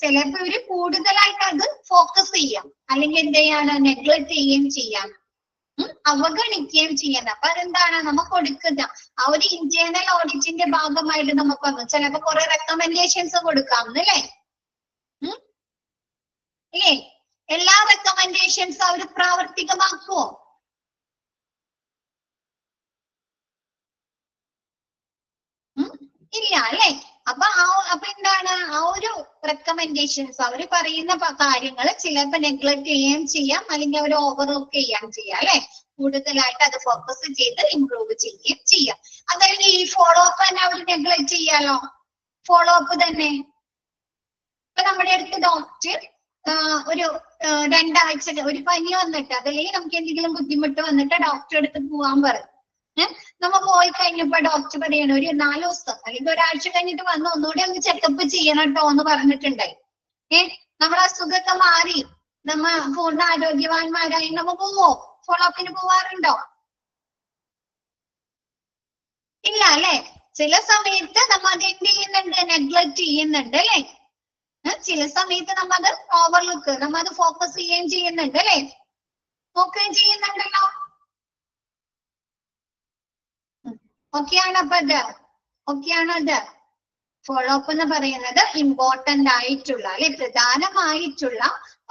ചിലപ്പോ ഇവര് കൂടുതലായിട്ട് അത് ഫോക്കസ് ചെയ്യാം, അല്ലെങ്കിൽ എന്ത് ചെയ്യാണ്? നെഗ്ലക്ട് ചെയ്യുകയും ചെയ്യാം, അവഗണിക്കുകയും ചെയ്യാം. അപ്പൊ അതെന്താണ്? നമുക്ക് കൊടുക്കുന്ന ആ ഒരു ഇന്റേണൽ ഓഡിറ്റിന്റെ ഭാഗമായിട്ട് നമുക്ക് വന്നു ചിലപ്പോ കുറെ റെക്കമെൻഡേഷൻസ് കൊടുക്കാം അല്ലേ? ഇല്ലേ? എല്ലാ റെക്കമെൻഡേഷൻസ് അവർ പ്രാവർത്തികമാക്കുമോ? ഇല്ല അല്ലെ? അപ്പൊ എന്താണ്? ആ ഒരു റെക്കമെൻഡേഷൻസ് അവര് പറയുന്ന കാര്യങ്ങൾ ചിലപ്പോ നെഗ്ലക്ട് ചെയ്യുകയും ചെയ്യാം, അല്ലെങ്കിൽ അവർ ഓവർലുക്ക് ചെയ്യാൻ ചെയ്യാം അല്ലെ? കൂടുതലായിട്ട് അത് ഫോക്കസ് ചെയ്ത് ഇംപ്രൂവ് ചെയ്യുകയും ചെയ്യാം. അതല്ലെങ്കിൽ ഈ ഫോളോ അപ്പ് തന്നെ അവർ നെഗ്ലക്ട് ചെയ്യാലോ? ഫോളോ അപ്പ് തന്നെ ഇപ്പൊ നമ്മുടെ അടുത്ത് ഡോക്ടർ ഒരു 2 ആഴ്ച ഒരു പനി വന്നിട്ട്, അതല്ലെങ്കിൽ നമുക്ക് എന്തെങ്കിലും ബുദ്ധിമുട്ട് വന്നിട്ട് ഡോക്ടറെ അടുത്ത് പോവാൻ പറയും. നമ്മ പോയി കഴിഞ്ഞപ്പോ ഡോക്ടർ പറയണം ഒരു 4 ദിവസം അല്ലെങ്കിൽ ഒരാഴ്ച കഴിഞ്ഞിട്ട് വന്ന് ഒന്നുകൂടി ഒന്ന് ചെക്കപ്പ് ചെയ്യണം കേട്ടോ എന്ന് പറഞ്ഞിട്ടുണ്ടായി. നമ്മുടെ അസുഖമൊക്കെ മാറി നമ്മ പൂർണ്ണ ആരോഗ്യവാന്മാരായി നമ്മ പോവോ? ഫോളോ അപ്പിന് പോവാറുണ്ടോ? ഇല്ല അല്ലെ? ചില സമയത്ത് നമ്മ അത് എന്ത് ചെയ്യുന്നുണ്ട്? നെഗ്ലക്ട് ചെയ്യുന്നുണ്ട് അല്ലെ? ചില സമയത്ത് നമ്മ അത് ഓവർലുക്ക്, നമ്മ അത് ഫോക്കസ് ചെയ്യുകയും ചെയ്യുന്നുണ്ട് അല്ലെ? നോക്കുകയും ചെയ്യുന്നുണ്ടല്ലോ. ഓക്കെയാണ് അപ്പൊ അത്? ഓക്കെയാണോ അത്? ഫോളോ അപ്പ് എന്ന് പറയുന്നത് ഇമ്പോർട്ടന്റ് ആയിട്ടുള്ള അല്ലെ, പ്രധാനമായിട്ടുള്ള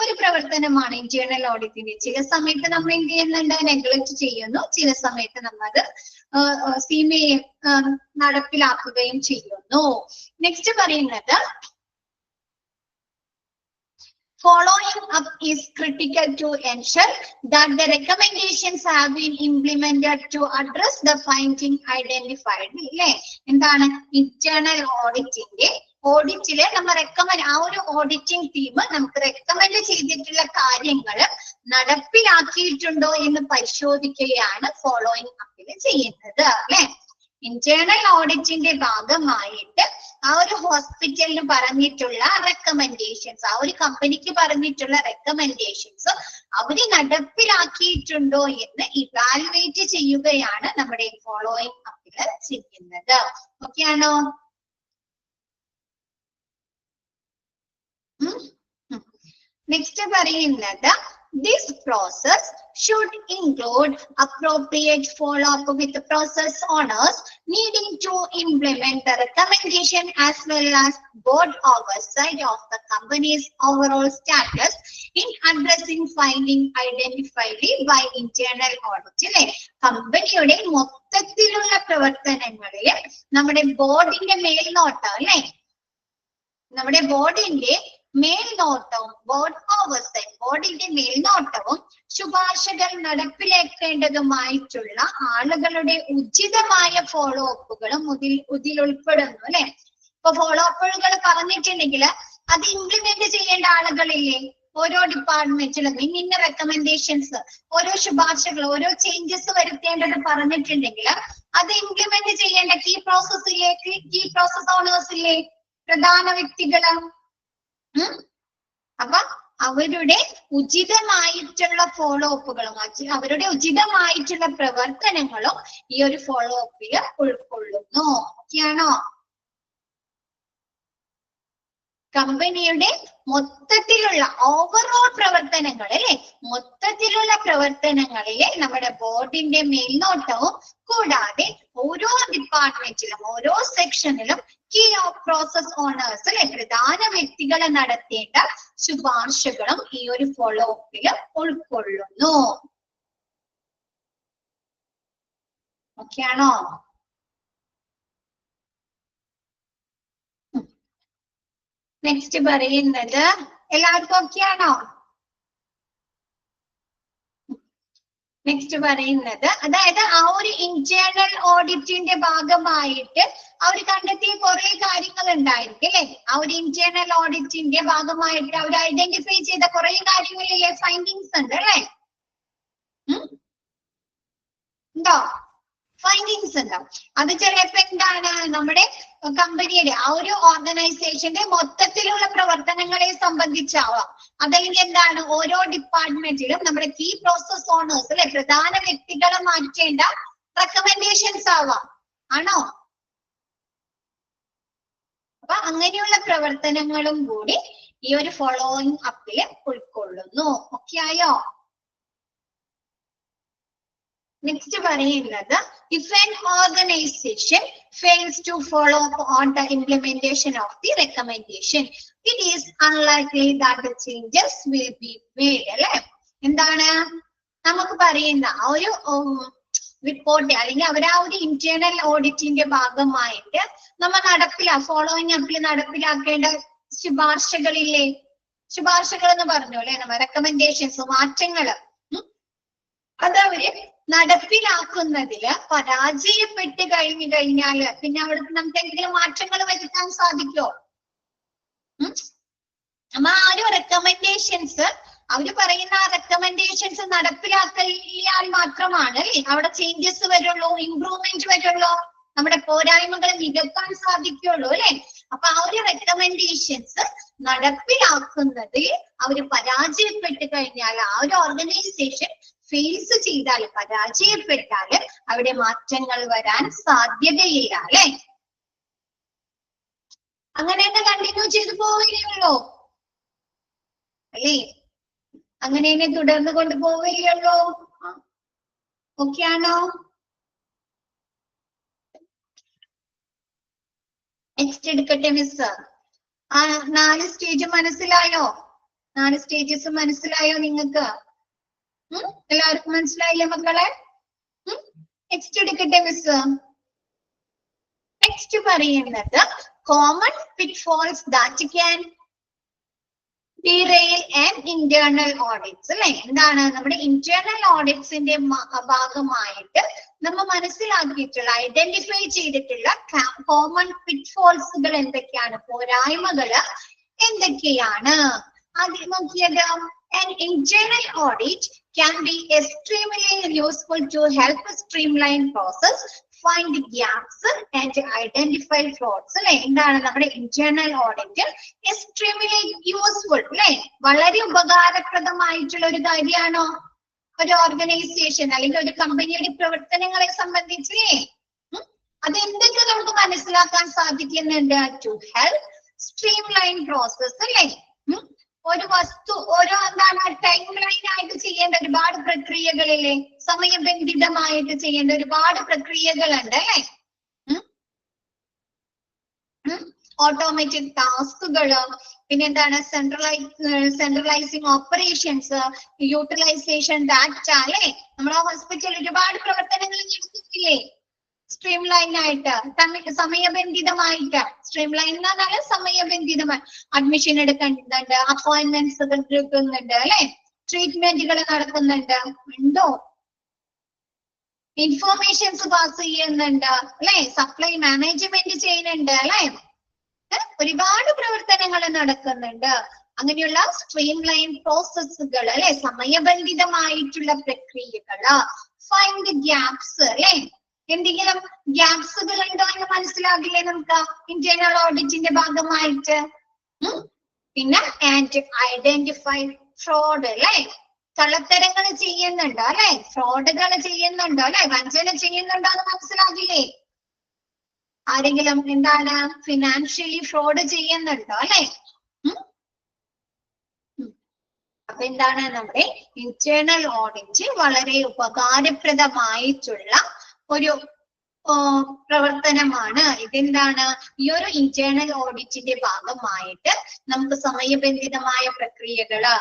ഒരു പ്രവർത്തനമാണ് ഇന്റേണൽ ഓഡിറ്റിന്റെ. ചില സമയത്ത് നമ്മൾ എന്ത് ചെയ്യുന്നുണ്ട്? നെഗ്ലക്ട് ചെയ്യുന്നു, ചില സമയത്ത് നമ്മൾ അത് നടപ്പിലാക്കുകയും ചെയ്യുന്നു. നെക്സ്റ്റ് പറയുന്നത് following up is critical to ensure that the recommendations have been implemented to address the finding identified. അല്ലേ? എന്താണ്? ഇന്റേണൽ ഓഡിറ്റിലെ നമ്മൾ ആ ഒരു ഓഡിറ്റിംഗ് ടീം നമുക്ക് റെക്കമെൻഡ് ചെയ്തിട്ടുള്ള കാര്യങ്ങൾ നടപ്പിലാക്കിയിട്ടുണ്ടോ എന്ന് പരിശോധിക്കുകയാണ് ഫോളോയിങ് അപ്പിൽ ചെയ്യുന്നത് അല്ലെ? ഇന്റേണൽ ഓഡിറ്റിന്റെ ഭാഗമായിട്ട് ആ ഒരു ഹോസ്പിറ്റലിന് പറഞ്ഞിട്ടുള്ള റെക്കമെൻഡേഷൻസ്, ആ ഒരു കമ്പനിക്ക് പറഞ്ഞിട്ടുള്ള റെക്കമെൻഡേഷൻസ് അവര് നടപ്പിലാക്കിയിട്ടുണ്ടോ എന്ന് ഇവാലുവേറ്റ് ചെയ്യുകയാണ് നമ്മുടെ ഫോളോയിങ് അപ്പിൽ ചെയ്യുന്നത്. ഓക്കെയാണോ? നെക്സ്റ്റ് പറയുന്നത് this process should include appropriate follow-up with the process owners needing to implement the recommendation as well as board oversight of the company's overall status in addressing finding identified by internal audit. കമ്പനിയുടെ മൊത്തത്തിലുള്ള പ്രവർത്തനങ്ങളിൽ നമ്മുടെ ബോർഡിന്റെ മേൽനോട്ടം അല്ലെ, നമ്മുടെ ബോർഡിന്റെ മേൽനോട്ടവും board oversight, ബോർഡിന്റെ മേൽനോട്ടവും ശുപാർശകൾ നടപ്പിലാക്കേണ്ടതുമായിട്ടുള്ള ആളുകളുടെ ഉചിതമായ ഫോളോ അപ്പുകളും ഇതിൽ ഉൾപ്പെടുന്നു അല്ലെ? ഇപ്പൊ ഫോളോ അപ്പുകൾ പറഞ്ഞിട്ടുണ്ടെങ്കിൽ അത് ഇംപ്ലിമെന്റ് ചെയ്യേണ്ട ആളുകളില്ലേ? ഓരോ ഡിപ്പാർട്ട്മെന്റിലും ഇന്ന റെക്കമെൻഡേഷൻസ്, ഓരോ ശുപാർശകൾ, ഓരോ ചേഞ്ചസ് വരുത്തേണ്ടത് പറഞ്ഞിട്ടുണ്ടെങ്കിൽ അത് ഇംപ്ലിമെന്റ് ചെയ്യേണ്ട കീ പ്രോസസ് ഓണേഴ്സ് ഇല്ലേ? പ്രധാന വ്യക്തികള്. അപ്പൊ അവരുടെ ഉചിതമായിട്ടുള്ള ഫോളോ അപ്പുകളും അവരുടെ ഉചിതമായിട്ടുള്ള പ്രവർത്തനങ്ങളും ഈ ഒരു ഫോളോ അപ്പിൽ ഉൾക്കൊള്ളുന്നു. ഓക്കെയാണോ? കമ്പനിയുടെ മൊത്തത്തിലുള്ള ഓവറോൾ പ്രവർത്തനങ്ങൾ അല്ലെ, മൊത്തത്തിലുള്ള പ്രവർത്തനങ്ങളിലെ നമ്മുടെ ബോർഡിന്റെ മേൽനോട്ടവും കൂടാതെ ഓരോ ഡിപ്പാർട്ട്മെന്റിലും ഓരോ സെക്ഷനിലും കീ പ്രോസസ് ഓണേഴ്സ് അല്ലെ, പ്രധാന വ്യക്തികളെ നടത്തേണ്ട ശുപാർശകളും ഈ ഒരു ഫോളോ അപ്പിൽ ഉൾക്കൊള്ളുന്നു. ഓക്കെയാണോ? നെക്സ്റ്റ് പറയുന്നത് എല്ലാവർക്കും ഓക്കെയാണോ? നെക്സ്റ്റ് പറയുന്നത് അതായത് ആ ഒരു ഇന്റേണൽ ഓഡിറ്റിന്റെ ഭാഗമായിട്ട് അവർ കണ്ടെത്തിയ കുറെ കാര്യങ്ങൾ ഉണ്ടായിരിക്കും അല്ലെ? ആ ഒരു ഇന്റേണൽ ഓഡിറ്റിന്റെ ഭാഗമായിട്ട് അവർ ഐഡന്റിഫൈ ചെയ്ത കുറെ കാര്യങ്ങളിലെ ഫൈൻഡിങ്സ് ഉണ്ട് അല്ലെ? ഉണ്ടോ? ഫൈൻഡിങ്സ് ഉണ്ടാവും. അത് ചിലപ്പോ എന്താണ്? നമ്മുടെ കമ്പനിയുടെ ആ ഒരു ഓർഗനൈസേഷന്റെ മൊത്തത്തിലുള്ള പ്രവർത്തനങ്ങളെ സംബന്ധിച്ചാവാം. അതല്ലെങ്കിൽ എന്താണ്? ഓരോ ഡിപ്പാർട്ട്മെന്റിലും നമ്മുടെ കീ പ്രോസസ് ഓണേഴ്സ് അല്ലെ, പ്രധാന വ്യക്തികളെ മാറ്റേണ്ട റെക്കമെൻഡേഷൻസ് ആവാം. ആണോ? അപ്പൊ അങ്ങനെയുള്ള പ്രവർത്തനങ്ങളും കൂടി ഈ ഒരു ഫോളോയിങ് അപ്പില് ഉൾക്കൊള്ളുന്നു. ഓക്കെ ആയോ? നെക്സ്റ്റ് പറയുന്നത് if an organisation fails to follow up on the implementation of the recommendation, it is unlikely that the changes will be made. അല്ലെ? എന്താണ് നമുക്ക് പറയുന്ന ആ ഒരു റിപ്പോർട്ട് അല്ലെങ്കിൽ അവർ ആ ഒരു ഇന്റേണൽ ഓഡിറ്റിന്റെ ഭാഗമായിട്ട് നമ്മൾ ഫോളോയിങ് അപ്പിൽ നടപ്പിലാക്കേണ്ട ശുപാർശകളില്ലേ? ശുപാർശകൾ എന്ന് പറഞ്ഞു അല്ലെ, നമ്മ റെക്കമെൻഡേഷൻസ്, മാറ്റങ്ങള് അതവര് നടപ്പിലാക്കുന്നതില് പരാജയപ്പെട്ട് കഴിഞ്ഞാല് പിന്നെ അവിടെ നമുക്ക് എന്തെങ്കിലും മാറ്റങ്ങൾ വരുത്താൻ സാധിക്കോ? അപ്പൊ ആ ഒരു റെക്കമെൻഡേഷൻസ്, അവര് പറയുന്ന ആ റെക്കമെൻഡേഷൻസ് നടപ്പിലാക്കിയാൽ മാത്രമാണ് അല്ലെ അവിടെ ചേഞ്ചസ് വരുള്ളൂ, ഇംപ്രൂവ്മെന്റ് വരുള്ളൂ, നമ്മുടെ പോരായ്മകൾ നികത്താൻ സാധിക്കുള്ളൂ അല്ലെ. അപ്പൊ ആ ഒരു റെക്കമെൻഡേഷൻസ് നടപ്പിലാക്കുന്നതിൽ അവര് പരാജയപ്പെട്ട് കഴിഞ്ഞാൽ, ആ ഒരു ഓർഗനൈസേഷൻ ഫേസ് ചെയ്താൽ, പരാജയപ്പെട്ടാല് അവിടെ മാറ്റങ്ങൾ വരാൻ സാധ്യതയില്ല അല്ലെ. അങ്ങനെ തന്നെ കണ്ടിന്യൂ ചെയ്തു പോവുകയുള്ളൂ അല്ലേ? അങ്ങനെ തന്നെ തുടർന്ന് കൊണ്ടുപോവുകയുള്ളൂ. ഓക്കെ ആണോ? നെക്സ്റ്റ് എടുക്കട്ടെ മിസ്. ആ 4 സ്റ്റേജ് മനസ്സിലായോ? 4 സ്റ്റേജസ് മനസ്സിലായോ നിങ്ങൾക്ക്? എല്ലാവർക്കും മനസ്സിലായില്ലേ മക്കളെ? നെക്സ്റ്റ് എടുക്കട്ടെ മിസ്. നെക്സ്റ്റ് പറയുന്നത് common pitfalls that can derail and internal audits അല്ലെ. എന്താണ് നമ്മുടെ ഇന്റേണൽ ഓഡിറ്റ്സിന്റെ ഭാഗമായിട്ട് നമ്മൾ മനസ്സിലാക്കിയിട്ടുള്ള, ഐഡന്റിഫൈ ചെയ്തിട്ടുള്ള കോമൺ പിറ്റ്ഫോൾസുകൾ എന്തൊക്കെയാണ്, പോരായ്മകള് എന്തൊക്കെയാണ്? ആദ്യം നോക്കിയത്, an internal audit can be extremely useful to help streamline process, find gaps and identify frauds അല്ലെ. എന്താണ് നമ്മുടെ ഇന്റേണൽ ഓഡിറ്റ് എക്സ്ട്രീംലി യൂസ്ഫുൾ അല്ലെ, വളരെ ഉപകാരപ്രദമായിട്ടുള്ള ഒരു കാര്യമാണോ ഒരു ഓർഗനൈസേഷൻ അല്ലെങ്കിൽ ഒരു കമ്പനിയുടെ പ്രവർത്തനങ്ങളെ സംബന്ധിച്ചേ? അതെന്തൊക്കെ നമുക്ക് മനസ്സിലാക്കാൻ സാധിക്കുന്നുണ്ട്? ടു ഹെൽപ്പ് സ്ട്രീംലൈൻ പ്രോസസ് അല്ലെ. ഒരു വസ്തു ഓരോ എന്താണ് ടൈം ലൈൻ ആയിട്ട് ചെയ്യേണ്ട ഒരുപാട് പ്രക്രിയകളില്ലേ, സമയബന്ധിതമായിട്ട് ചെയ്യേണ്ട ഒരുപാട് പ്രക്രിയകളുണ്ട് അല്ലെ. ഓട്ടോമേറ്റഡ് ടാസ്കുകള്, പിന്നെ എന്താണ് സെൻട്രലൈസിങ് ഓപ്പറേഷൻസ്, യൂട്ടിലൈസേഷൻ ഡാറ്റ അല്ലെ. നമ്മളെ ഹോസ്പിറ്റലിൽ ഒരുപാട് പ്രവർത്തനങ്ങൾ നടത്തിയില്ലേ സ്ട്രീം ലൈൻ ആയിട്ട്, സമയബന്ധിതമായിട്ട്. സ്ട്രീം ലൈൻ എന്ന് പറഞ്ഞാല് സമയബന്ധിതമായി അഡ്മിഷൻ എടുക്കുന്നുണ്ട്, അപ്പോയിന്റ്മെന്റ്സ് എടുക്കുന്നുണ്ട് അല്ലെ, ട്രീറ്റ്മെന്റുകൾ നടക്കുന്നുണ്ട്, ഉണ്ടോ? ഇൻഫോർമേഷൻസ് പാസ് ചെയ്യുന്നുണ്ട് അല്ലെ, സപ്ലൈ മാനേജ്മെന്റ് ചെയ്യുന്നുണ്ട് അല്ലെ. ഒരുപാട് പ്രവർത്തനങ്ങൾ നടക്കുന്നുണ്ട്. അങ്ങനെയുള്ള സ്ട്രീം ലൈൻ പ്രോസസ്സുകൾ അല്ലെ, സമയബന്ധിതമായിട്ടുള്ള പ്രക്രിയകള്. ഫൈൻഡ് ഗ്യാപ്സ് അല്ലെ, എന്തെങ്കിലും ഗ്യാപ്സുകൾ ഉണ്ടോ എന്ന് മനസ്സിലാകില്ലേ നമുക്ക് ഇന്റേണൽ ഓഡിറ്റിന്റെ ഭാഗമായിട്ട്. പിന്നെ ആൻഡ് ഐഡന്റിഫൈ ഫ്രോഡ് അല്ലെ, കള്ളത്തരങ്ങൾ ചെയ്യുന്നുണ്ടോ അല്ലെ, ഫ്രോഡുകൾ ചെയ്യുന്നുണ്ടോ അല്ലെ, വഞ്ചന ചെയ്യുന്നുണ്ടോ എന്ന് മനസ്സിലാകില്ലേ? ആരെങ്കിലും എന്താണ് ഫിനാൻഷ്യലി ഫ്രോഡ് ചെയ്യുന്നുണ്ടോ അല്ലെ? അപ്പൊ എന്താണ് നമ്മുടെ ഇന്റേണൽ ഓഡിറ്റ് വളരെ ഉപകാരപ്രദമായിട്ടുള്ള ഒരു പ്രവർത്തനമാണ്. ഇതെന്താണ് ഈ ഒരു ഇന്റേണൽ ഓഡിറ്റിന്റെ ഭാഗമായിട്ട് നമുക്ക് സമയബന്ധിതമായ പ്രക്രിയകള്,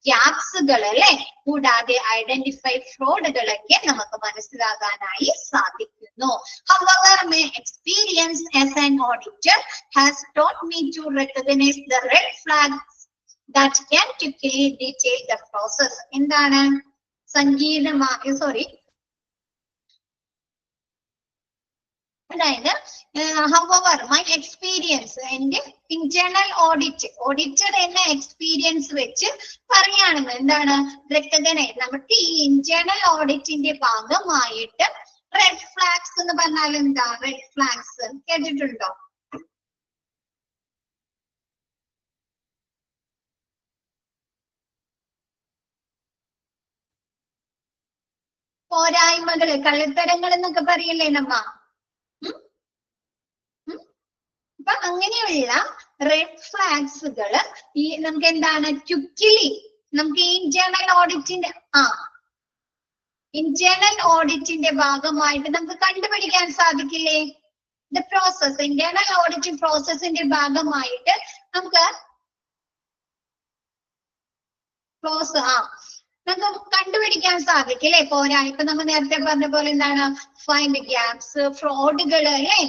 ഗ്യാപ്സുകൾ അല്ലെ, കൂടാതെ ഐഡന്റിഫൈ ഫ്രോഡുകളൊക്കെ നമുക്ക് മനസ്സിലാകാനായി സാധിക്കുന്നു. However, my experience as an auditor has taught me to recognize the red flags that can quickly detail the process. എന്താണ് അതായത് however my experience, എന്റെ ഇന്റേണൽ ഓഡിറ്റർ എന്ന എക്സ്പീരിയൻസ് വെച്ച് പറയുകയാണെന്ന് എന്താണ് റെക്കഗ്നൈസ്, നമുക്ക് ഈ ഇന്റേണൽ ഓഡിറ്റിന്റെ ഭാഗമായിട്ട് റെഡ് ഫ്ലാഗ്സ് എന്ന് പറഞ്ഞാൽ എന്താ? റെഡ് ഫ്ലാഗ്സ് കേട്ടിട്ടുണ്ടോ? പോരായ്മകള്, കള്ളത്തരങ്ങൾ എന്നൊക്കെ പറയില്ലേ നമ്മ. അപ്പൊ അങ്ങനെയുള്ള റെഡ് ഫ്ലാഗ്സുകള് ഈ നമുക്ക് എന്താണ് ക്വിക്കലി നമുക്ക് ഈ ഇന്റേണൽ ഓഡിറ്റിന്റെ ഭാഗമായിട്ട് നമുക്ക് കണ്ടുപിടിക്കാൻ സാധിക്കില്ലേ? ദ പ്രോസസ്, ഇന്റേണൽ ഓഡിറ്റിംഗ് പ്രോസസ്സിന്റെ ഭാഗമായിട്ട് നമുക്ക് നമുക്ക് കണ്ടുപിടിക്കാൻ സാധിക്കില്ലേ പോരായ്മ? നമ്മൾ നേരത്തെ പറഞ്ഞ പോലെ എന്താണ് ഫൈൻഡ് ഗ്യാപ്സ്, ഫ്രോഡുകള് അല്ലെ,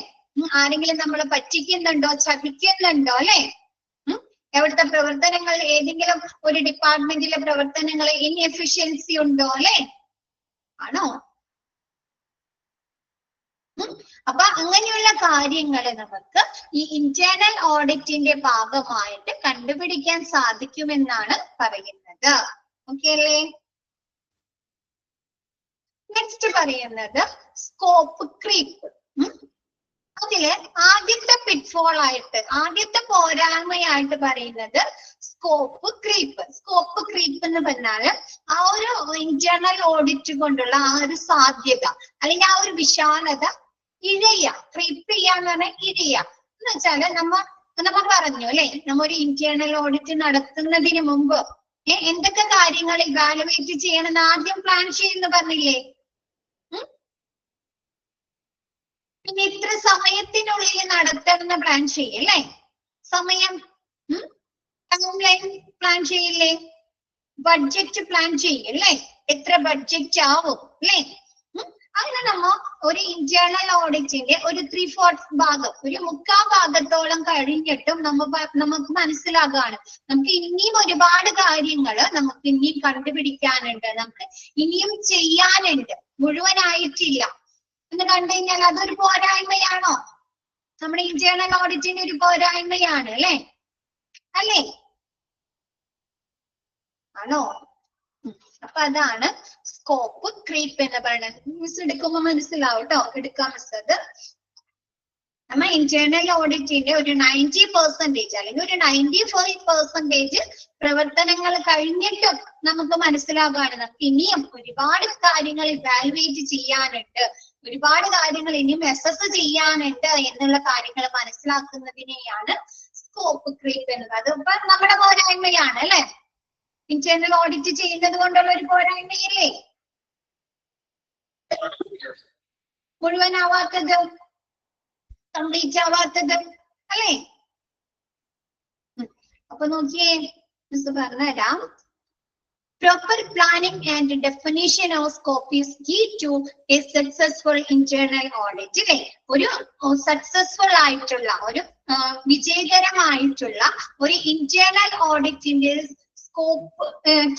ആരെങ്കിലും നമ്മളെ പറ്റിക്കുന്നുണ്ടോ, ചതിക്കുന്നുണ്ടോ അല്ലെ, എവിടുത്തെ പ്രവർത്തനങ്ങൾ, ഏതെങ്കിലും ഒരു ഡിപ്പാർട്ട്മെന്റിലെ പ്രവർത്തനങ്ങൾ ഇൻഎഫിഷ്യൻസി ഉണ്ടോ അല്ലെ, ആണോ? അപ്പൊ അങ്ങനെയുള്ള കാര്യങ്ങള് നമുക്ക് ഈ ഇന്റേണൽ ഓഡിറ്റിന്റെ ഭാഗമായിട്ട് കണ്ടുപിടിക്കാൻ സാധിക്കുമെന്നാണ് പറയുന്നത്. ഓക്കെ അല്ലേ? നെക്സ്റ്റ് പറയുന്നത് സ്കോപ്പ് ക്രീപ്പ്. അതില് ആദ്യത്തെ പിറ്റ്ഫോൾ ആയിട്ട്, ആദ്യത്തെ പോരായ്മയായിട്ട് പറയുന്നത് സ്കോപ്പ് ക്രീപ്പ്. സ്കോപ്പ് ക്രീപ്പ് എന്ന് പറഞ്ഞാല് ആ ഒരു ഇന്റേണൽ ഓഡിറ്റ് കൊണ്ടുള്ള ആ ഒരു സാധ്യത അല്ലെങ്കിൽ ആ ഒരു വിശാലത ക്രീപ്പ് ചെയ്യാന്ന് പറഞ്ഞാൽ എന്ന് വെച്ചാല് നമ്മ പറഞ്ഞു അല്ലെ, നമ്മ ഒരു ഇന്റേണൽ ഓഡിറ്റ് നടത്തുന്നതിന് മുമ്പ് എന്തൊക്കെ കാര്യങ്ങൾ ഇവാലുവേറ്റ് ചെയ്യണമെന്ന് ആദ്യം പ്ലാൻ ചെയ്യുന്ന പറഞ്ഞില്ലേ? പിന്നെ ഇത്ര സമയത്തിനുള്ളിൽ നടത്തണമെന്ന് പ്ലാൻ ചെയ്യല്ലേ? സമയം ടൈം ലൈൻ പ്ലാൻ ചെയ്യില്ലേ? ബഡ്ജറ്റ് പ്ലാൻ ചെയ്യല്ലേ? എത്ര ബഡ്ജറ്റ് ആവും അല്ലേ? അങ്ങനെ നമ്മ ഒരു ഇന്റേണൽ ഓഡിറ്റിന്റെ ഒരു 3/4 ഭാഗം, ഒരു 3/4 ഭാഗത്തോളം കഴിഞ്ഞിട്ടും നമുക്ക് മനസ്സിലാകാണ് നമുക്ക് ഇനിയും ഒരുപാട് കാര്യങ്ങള് നമുക്ക് ഇനിയും കണ്ടുപിടിക്കാനുണ്ട്, നമുക്ക് ഇനിയും ചെയ്യാനുണ്ട്, മുഴുവനായിട്ടില്ല എന്ന് കണ്ടു കഴിഞ്ഞാൽ അതൊരു പോരായ്മയാണോ? നമ്മുടെ ഇന്റേണൽ ഓഡിറ്റിന്റെ ഒരു പോരായ്മയാണ് അല്ലേ? അല്ലേ? ആണോ? അപ്പൊ അതാണ് സ്കോപ്പ് ക്രീപ്പ് എന്ന് പറയുന്നത്. മിസ് എടുക്കുമ്പോ മനസ്സിലാവും കേട്ടോ, എടുക്കാം മിസ്. അത് നമ്മ ഇന്റേണൽ ഓഡിറ്റിന്റെ ഒരു 90% അല്ലെങ്കിൽ ഒരു 95% പ്രവർത്തനങ്ങൾ കഴിഞ്ഞിട്ടും നമുക്ക് മനസ്സിലാകാണ് നമുക്ക് ഇനിയും ഒരുപാട് കാര്യങ്ങൾ ഇവാലുവേറ്റ് ചെയ്യാനുണ്ട്, ഒരുപാട് കാര്യങ്ങൾ ഇനിയും അസസ് ചെയ്യാനുണ്ട് എന്നുള്ള കാര്യങ്ങൾ മനസ്സിലാക്കുന്നതിനെയാണ് സ്കോപ്പ് ക്രീപ്പ് എന്നത്. അത് ഇപ്പൊ നമ്മുടെ പോരായ്മയാണ് അല്ലെ? ഇന്റേണൽ ഓഡിറ്റ് ചെയ്യുന്നത് കൊണ്ടുള്ള ഒരു പോരായ്മയില്ലേ മുഴുവനാവാത്തത്, കംപ്ലീറ്റ് ആവാത്തത് അല്ലേ? അപ്പൊ നോക്കിയേ, മിസ് പറഞ്ഞുതരാം. Proper planning and definition of scope is key to a successful internal audit അല്ലെ? ഒരു സക്സസ്ഫുൾ ആയിട്ടുള്ള ഒരു വിജയകരമായിട്ടുള്ള ഒരു ഇന്റേണൽ ഓഡിറ്റിന്റെ സ്കോപ്പ്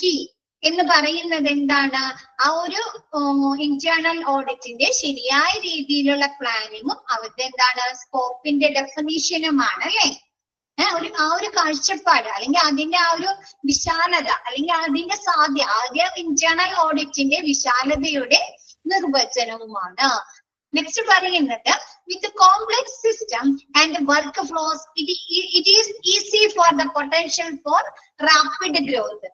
കീ എന്ന് പറയുന്നത് എന്താണ്? ആ ഒരു ഇന്റേണൽ ഓഡിറ്റിന്റെ ശരിയായ രീതിയിലുള്ള പ്ലാനിങ്ങും അവരുടെ എന്താണ് സ്കോപ്പിന്റെ ഡെഫിനിഷനുമാണ് അല്ലെ? ആ ഒരു കാഴ്ചപ്പാട് അല്ലെങ്കിൽ അതിന്റെ ആ ഒരു വിശാലത അല്ലെങ്കിൽ അതിന്റെ ആദ്യ ഇന്റേണൽ ഓഡിറ്റിന്റെ വിശാലതയുടെ നിർവചനവുമാണ്. നെക്സ്റ്റ് പറയുന്നത് with complex system and workflows it is easy for the potential for rapid growth.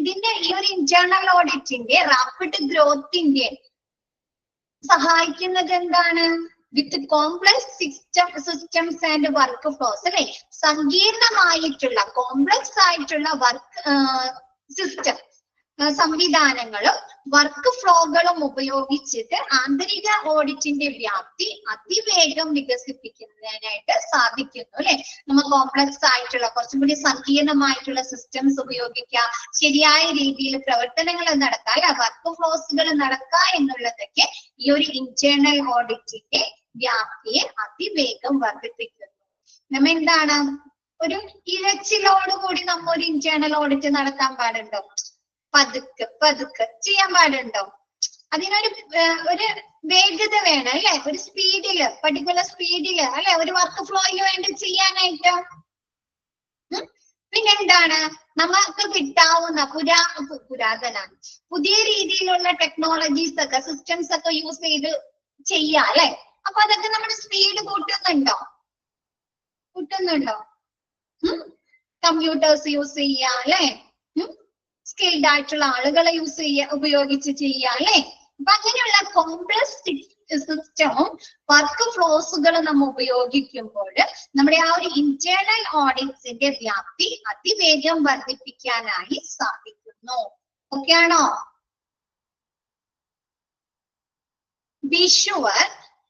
ഇതിന്റെ ഈ ഒരു ഇന്റേണൽ ഓഡിറ്റിന്റെ റാപ്പിഡ് ഗ്രോത്തിന്റെ സഹായിക്കുന്നത് എന്താണ്? With complex systems and workflows അല്ലെ? സങ്കീർണമായിട്ടുള്ള കോംപ്ലക്സ് ആയിട്ടുള്ള വർക്ക് സിസ്റ്റം സംവിധാനങ്ങളും വർക്ക് ഫ്ലോകളും ഉപയോഗിച്ചിട്ട് ആന്തരിക ഓഡിറ്റിന്റെ വ്യാപ്തി അതിവേഗം വികസിപ്പിക്കുന്നതിനായിട്ട് സാധിക്കുന്നു അല്ലെ? നമ്മൾ കോംപ്ലക്സ് ആയിട്ടുള്ള കുറച്ചും കൂടി സങ്കീർണമായിട്ടുള്ള സിസ്റ്റംസ് ഉപയോഗിക്കുക, ശരിയായ രീതിയിൽ പ്രവർത്തനങ്ങൾ നടക്കുക, വർക്ക് ഫ്ലോസുകൾ നടക്കുക എന്നുള്ളതൊക്കെ ഈ ഒരു ഇന്റേണൽ ഓഡിറ്റിന്റെ വ്യാപ്തിയെ അതിവേഗം വർദ്ധിപ്പിക്കുന്നു. നമ്മ എന്താണ് ഒരു ഇരച്ചിലോടുകൂടി നമ്മ ഒരു ഇന്റേണൽ ഓഡിറ്റ് നടത്താൻ പാടുണ്ടോ? പതുക്കെ ചെയ്യാൻ പാടുണ്ടോ? അതിനൊരു വേഗത വേണം അല്ലെ? ഒരു സ്പീഡില്, പർട്ടിക്കുലർ സ്പീഡില് അല്ലെ? ഒരു വർക്ക് ഫ്ലോയിൽ വേണ്ടി ചെയ്യാനായിട്ട്. പിന്നെന്താണ് നമുക്ക് കിട്ടാവുന്ന പുതിയ രീതിയിലുള്ള ടെക്നോളജീസ് ഒക്കെ, സിസ്റ്റംസ് ഒക്കെ യൂസ് ചെയ്ത് ചെയ്യാം അല്ലെ? അപ്പൊ അതൊക്കെ നമ്മുടെ സ്പീഡ് കൂട്ടുന്നുണ്ടോ? കമ്പ്യൂട്ടേഴ്സ് യൂസ് ചെയ്യാം അല്ലെ? സ്കിൽഡ് ആയിട്ടുള്ള ആളുകളെ ഉപയോഗിച്ച് ചെയ്യാം അല്ലെ? അപ്പൊ അങ്ങനെയുള്ള കോംപ്ലക്സ് സിസ്റ്റവും വർക്ക് ഫ്ലോസുകളും നമ്മൾ ഉപയോഗിക്കുമ്പോൾ നമ്മുടെ ആ ഒരു ഇന്റേണൽ ഓഡിറ്റ്സിന്റെ വ്യാപ്തി അതിവേഗം വർദ്ധിപ്പിക്കാനായി സാധിക്കുന്നു. ഓക്കെ ആണോ? Be sure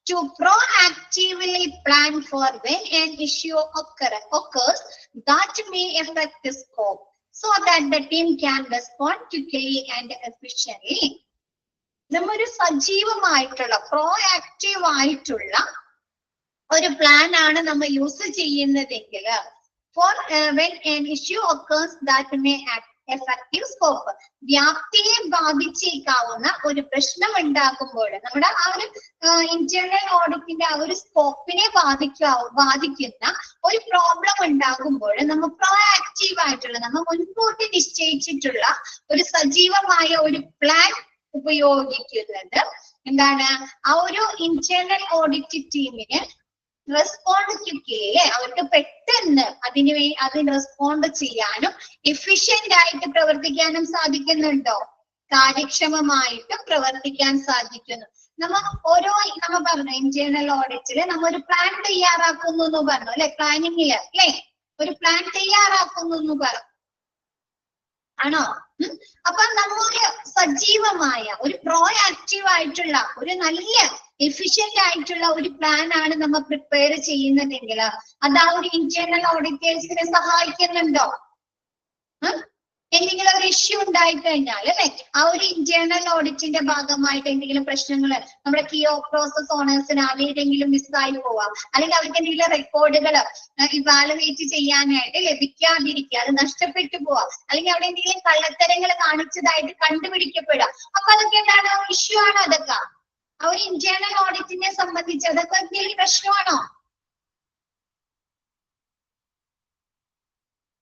to proactively plan for when an issue occurs that may affect the scope, so that the team can respond quickly and efficiently. നമ്മൊരു സജീവമായിട്ടുള്ള പ്രോആക്റ്റീവ് ആയിട്ടുള്ള ഒരു പ്ലാൻ ആണ് നമ്മൾ യൂസ് ചെയ്യുന്നതെങ്കിൽ for when an issue occurs that may effective scope, വ്യാപ്തിയെ ബാധിച്ചേക്കാവുന്ന ഒരു പ്രശ്നം ഉണ്ടാകുമ്പോൾ നമ്മുടെ ആ ഒരു ഇന്റേണൽ ഓഡിറ്റിന്റെ ആ ഒരു സ്കോപ്പിനെ ബാധിക്കുന്ന ഒരു പ്രോബ്ലം ഉണ്ടാകുമ്പോൾ നമ്മൾ പ്രോആക്റ്റീവ് ആയിട്ടുള്ള നമ്മൾ മുൻകൂട്ടി നിശ്ചയിച്ചിട്ടുള്ള ഒരു സജീവമായ ഒരു പ്ലാൻ ഉപയോഗിക്കുന്നത് എന്താണ് ആ ഒരു ഇന്റേണൽ ഓഡിറ്റ് ടീമിന് റെസ്പോണ്ട് ക്വിക്കലി, അവർക്ക് പെട്ടെന്ന് അതിന് റെസ്പോണ്ട് ചെയ്യാനും എഫിഷ്യന്റ് ആയിട്ട് പ്രവർത്തിക്കാനും സാധിക്കുന്നുണ്ടോ? കാര്യക്ഷമമായിട്ട് പ്രവർത്തിക്കാൻ സാധിക്കുന്നു. നമ്മ പറഞ്ഞു ഇന്റേണൽ ഓഡിറ്റില് നമ്മ ഒരു പ്ലാൻ തയ്യാറാക്കുന്നു എന്ന് പറഞ്ഞു അല്ലെ, പ്ലാനിങ്ങില് അല്ലെ ഒരു പ്ലാൻ തയ്യാറാക്കുന്നു എന്ന് പറഞ്ഞു ആണോ? അപ്പൊ നമ്മൊരു സജീവമായ ഒരു പ്രോആക്റ്റീവ് ആയിട്ടുള്ള ഒരു നല്ല എഫിഷ്യന്റ് ആയിട്ടുള്ള ഒരു പ്ലാൻ ആണ് നമ്മൾ പ്രിപ്പയർ ചെയ്യുന്നതെങ്കിൽ അത് ആ ഒരു ഇന്റേണൽ ഓഡിറ്റേഴ്സിനെ സഹായിക്കുന്നുണ്ടോ? എന്തെങ്കിലും ഒരു ഇഷ്യൂ ഉണ്ടായിക്കഴിഞ്ഞാൽ അല്ലെ ആ ഒരു ഇന്റേണൽ ഓഡിറ്റിന്റെ ഭാഗമായിട്ട് എന്തെങ്കിലും പ്രശ്നങ്ങൾ നമ്മുടെ കീ പ്രോസസ് ഓണേഴ്സിന് ആരുടെയെങ്കിലും മിസ്സായി പോവാം, അല്ലെങ്കിൽ അവർക്ക് എന്തെങ്കിലും റെക്കോർഡുകൾ ഇവാലുവേറ്റ് ചെയ്യാനായിട്ട് ലഭിക്കാതിരിക്കുക, അത് നഷ്ടപ്പെട്ടു പോവാം, അല്ലെങ്കിൽ അവിടെ എന്തെങ്കിലും കള്ളത്തരങ്ങൾ കാണിച്ചതായിട്ട് കണ്ടുപിടിക്കപ്പെടുക. അപ്പൊ അതൊക്കെ എന്താണ്? ഇഷ്യൂ ആണോ? അതൊക്കെ ആ ഒരു ഇന്റേണൽ ഓഡിറ്റിനെ സംബന്ധിച്ച് അതൊക്കെ എന്തെങ്കിലും പ്രശ്നമാണോ?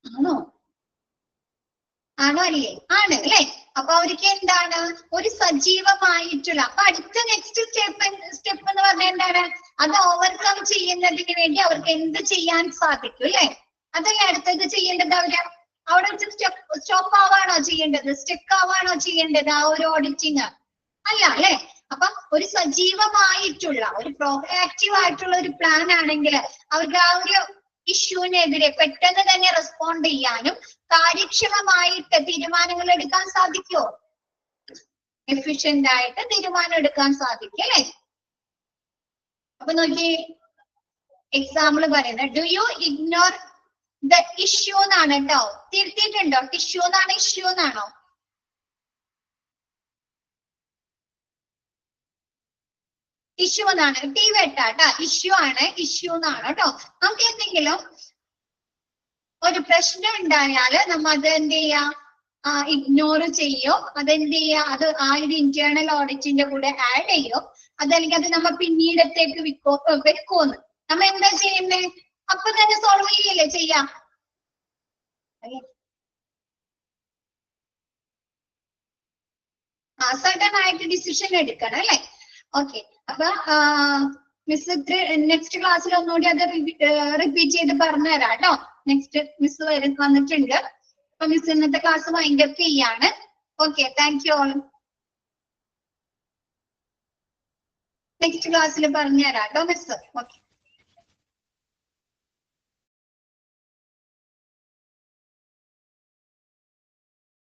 ആണോ? ആണോ അല്ലേ? ആണ് അല്ലെ? അപ്പൊ അവർക്ക് എന്താണ് ഒരു സജീവമായിട്ടുള്ള അപ്പൊ അടുത്ത നെക്സ്റ്റ് സ്റ്റെപ്പ് എന്ന് പറഞ്ഞാൽ എന്താണ്? അത് ഓവർകം ചെയ്യുന്നതിന് വേണ്ടി അവർക്ക് എന്ത് ചെയ്യാൻ സാധിക്കും അല്ലെ? അതല്ലേ അടുത്തത് ചെയ്യേണ്ടത്? അവിടെ സ്റ്റോപ്പ് ആവാണോ ചെയ്യേണ്ടത്? സ്റ്റെക്ക് ആവാണോ ചെയ്യേണ്ടത് ആ ഒരു ഓഡിറ്റിങ്? അല്ല അല്ലെ? അപ്പൊ ഒരു സജീവമായിട്ടുള്ള ഒരു പ്രോആക്റ്റീവ് ആയിട്ടുള്ള ഒരു പ്ലാൻ ആണെങ്കിൽ അവർക്ക് ആ ഒരു ഇഷ്യൂവിനെതിരെ പെട്ടെന്ന് തന്നെ റെസ്പോണ്ട് ചെയ്യാനും കാര്യക്ഷമമായിട്ട് തീരുമാനങ്ങൾ എടുക്കാൻ സാധിക്കുമോ? എഫിഷ്യന്റ് ആയിട്ട് തീരുമാനം എടുക്കാൻ സാധിക്കും അല്ലെ? അപ്പൊ നോക്കി എക്സാമ്പിൾ പറയുന്നത് do you ignore the issue എന്നാണ് കേട്ടോ. തിരുത്തിയിട്ടുണ്ടോ? ടിഷ്യൂ എന്നാണ് ഇഷ്യൂ എന്നാണോ? ഇഷ്യൂ എന്നാണ്. ടി വെട്ടാട്ടാ ഇഷ്യൂ ആണ്, ഇഷ്യൂ എന്നാണ് കേട്ടോ. നമുക്ക് എന്തെങ്കിലും ഒരു പ്രശ്നം ഉണ്ടായാല് നമ്മ അത് എന്ത് ചെയ്യാം? ഇഗ്നോർ ചെയ്യോ? അതെന്ത് ചെയ്യാ? അത് ആ ഒരു ഇന്റേണൽ ഓഡിറ്റിന്റെ കൂടെ ആഡ് ചെയ്യോ? അതല്ലെങ്കിൽ അത് നമ്മ പിന്നീടത്തേക്ക് വെക്കോന്ന് നമ്മ എന്താ ചെയ്യുന്നേ? അപ്പൊ തന്നെ സോൾവ് ചെയ്യല്ലേ ചെയ്യാം? സർട്ടൺ ആയിട്ട് ഡിസിഷൻ എടുക്കണം അല്ലെ? ഓക്കെ. അപ്പൊ മിസ് നെക്സ്റ്റ് ക്ലാസ്സിൽ ഒന്നുകൂടി അത് റിപ്പീറ്റ് ചെയ്ത് പറഞ്ഞുതരാം കേട്ടോ. നെക്സ്റ്റ് മിസ് വന്നിട്ടുണ്ട്. അപ്പൊ മിസ് ഇന്നത്തെ ക്ലാസ് വൈൻഡപ്പ് ചെയ്യാണ്. Okay, thank you all. Next ക്ലാസ്സിൽ പറഞ്ഞുതരാം കേട്ടോ മിസ്. ഓക്കെ.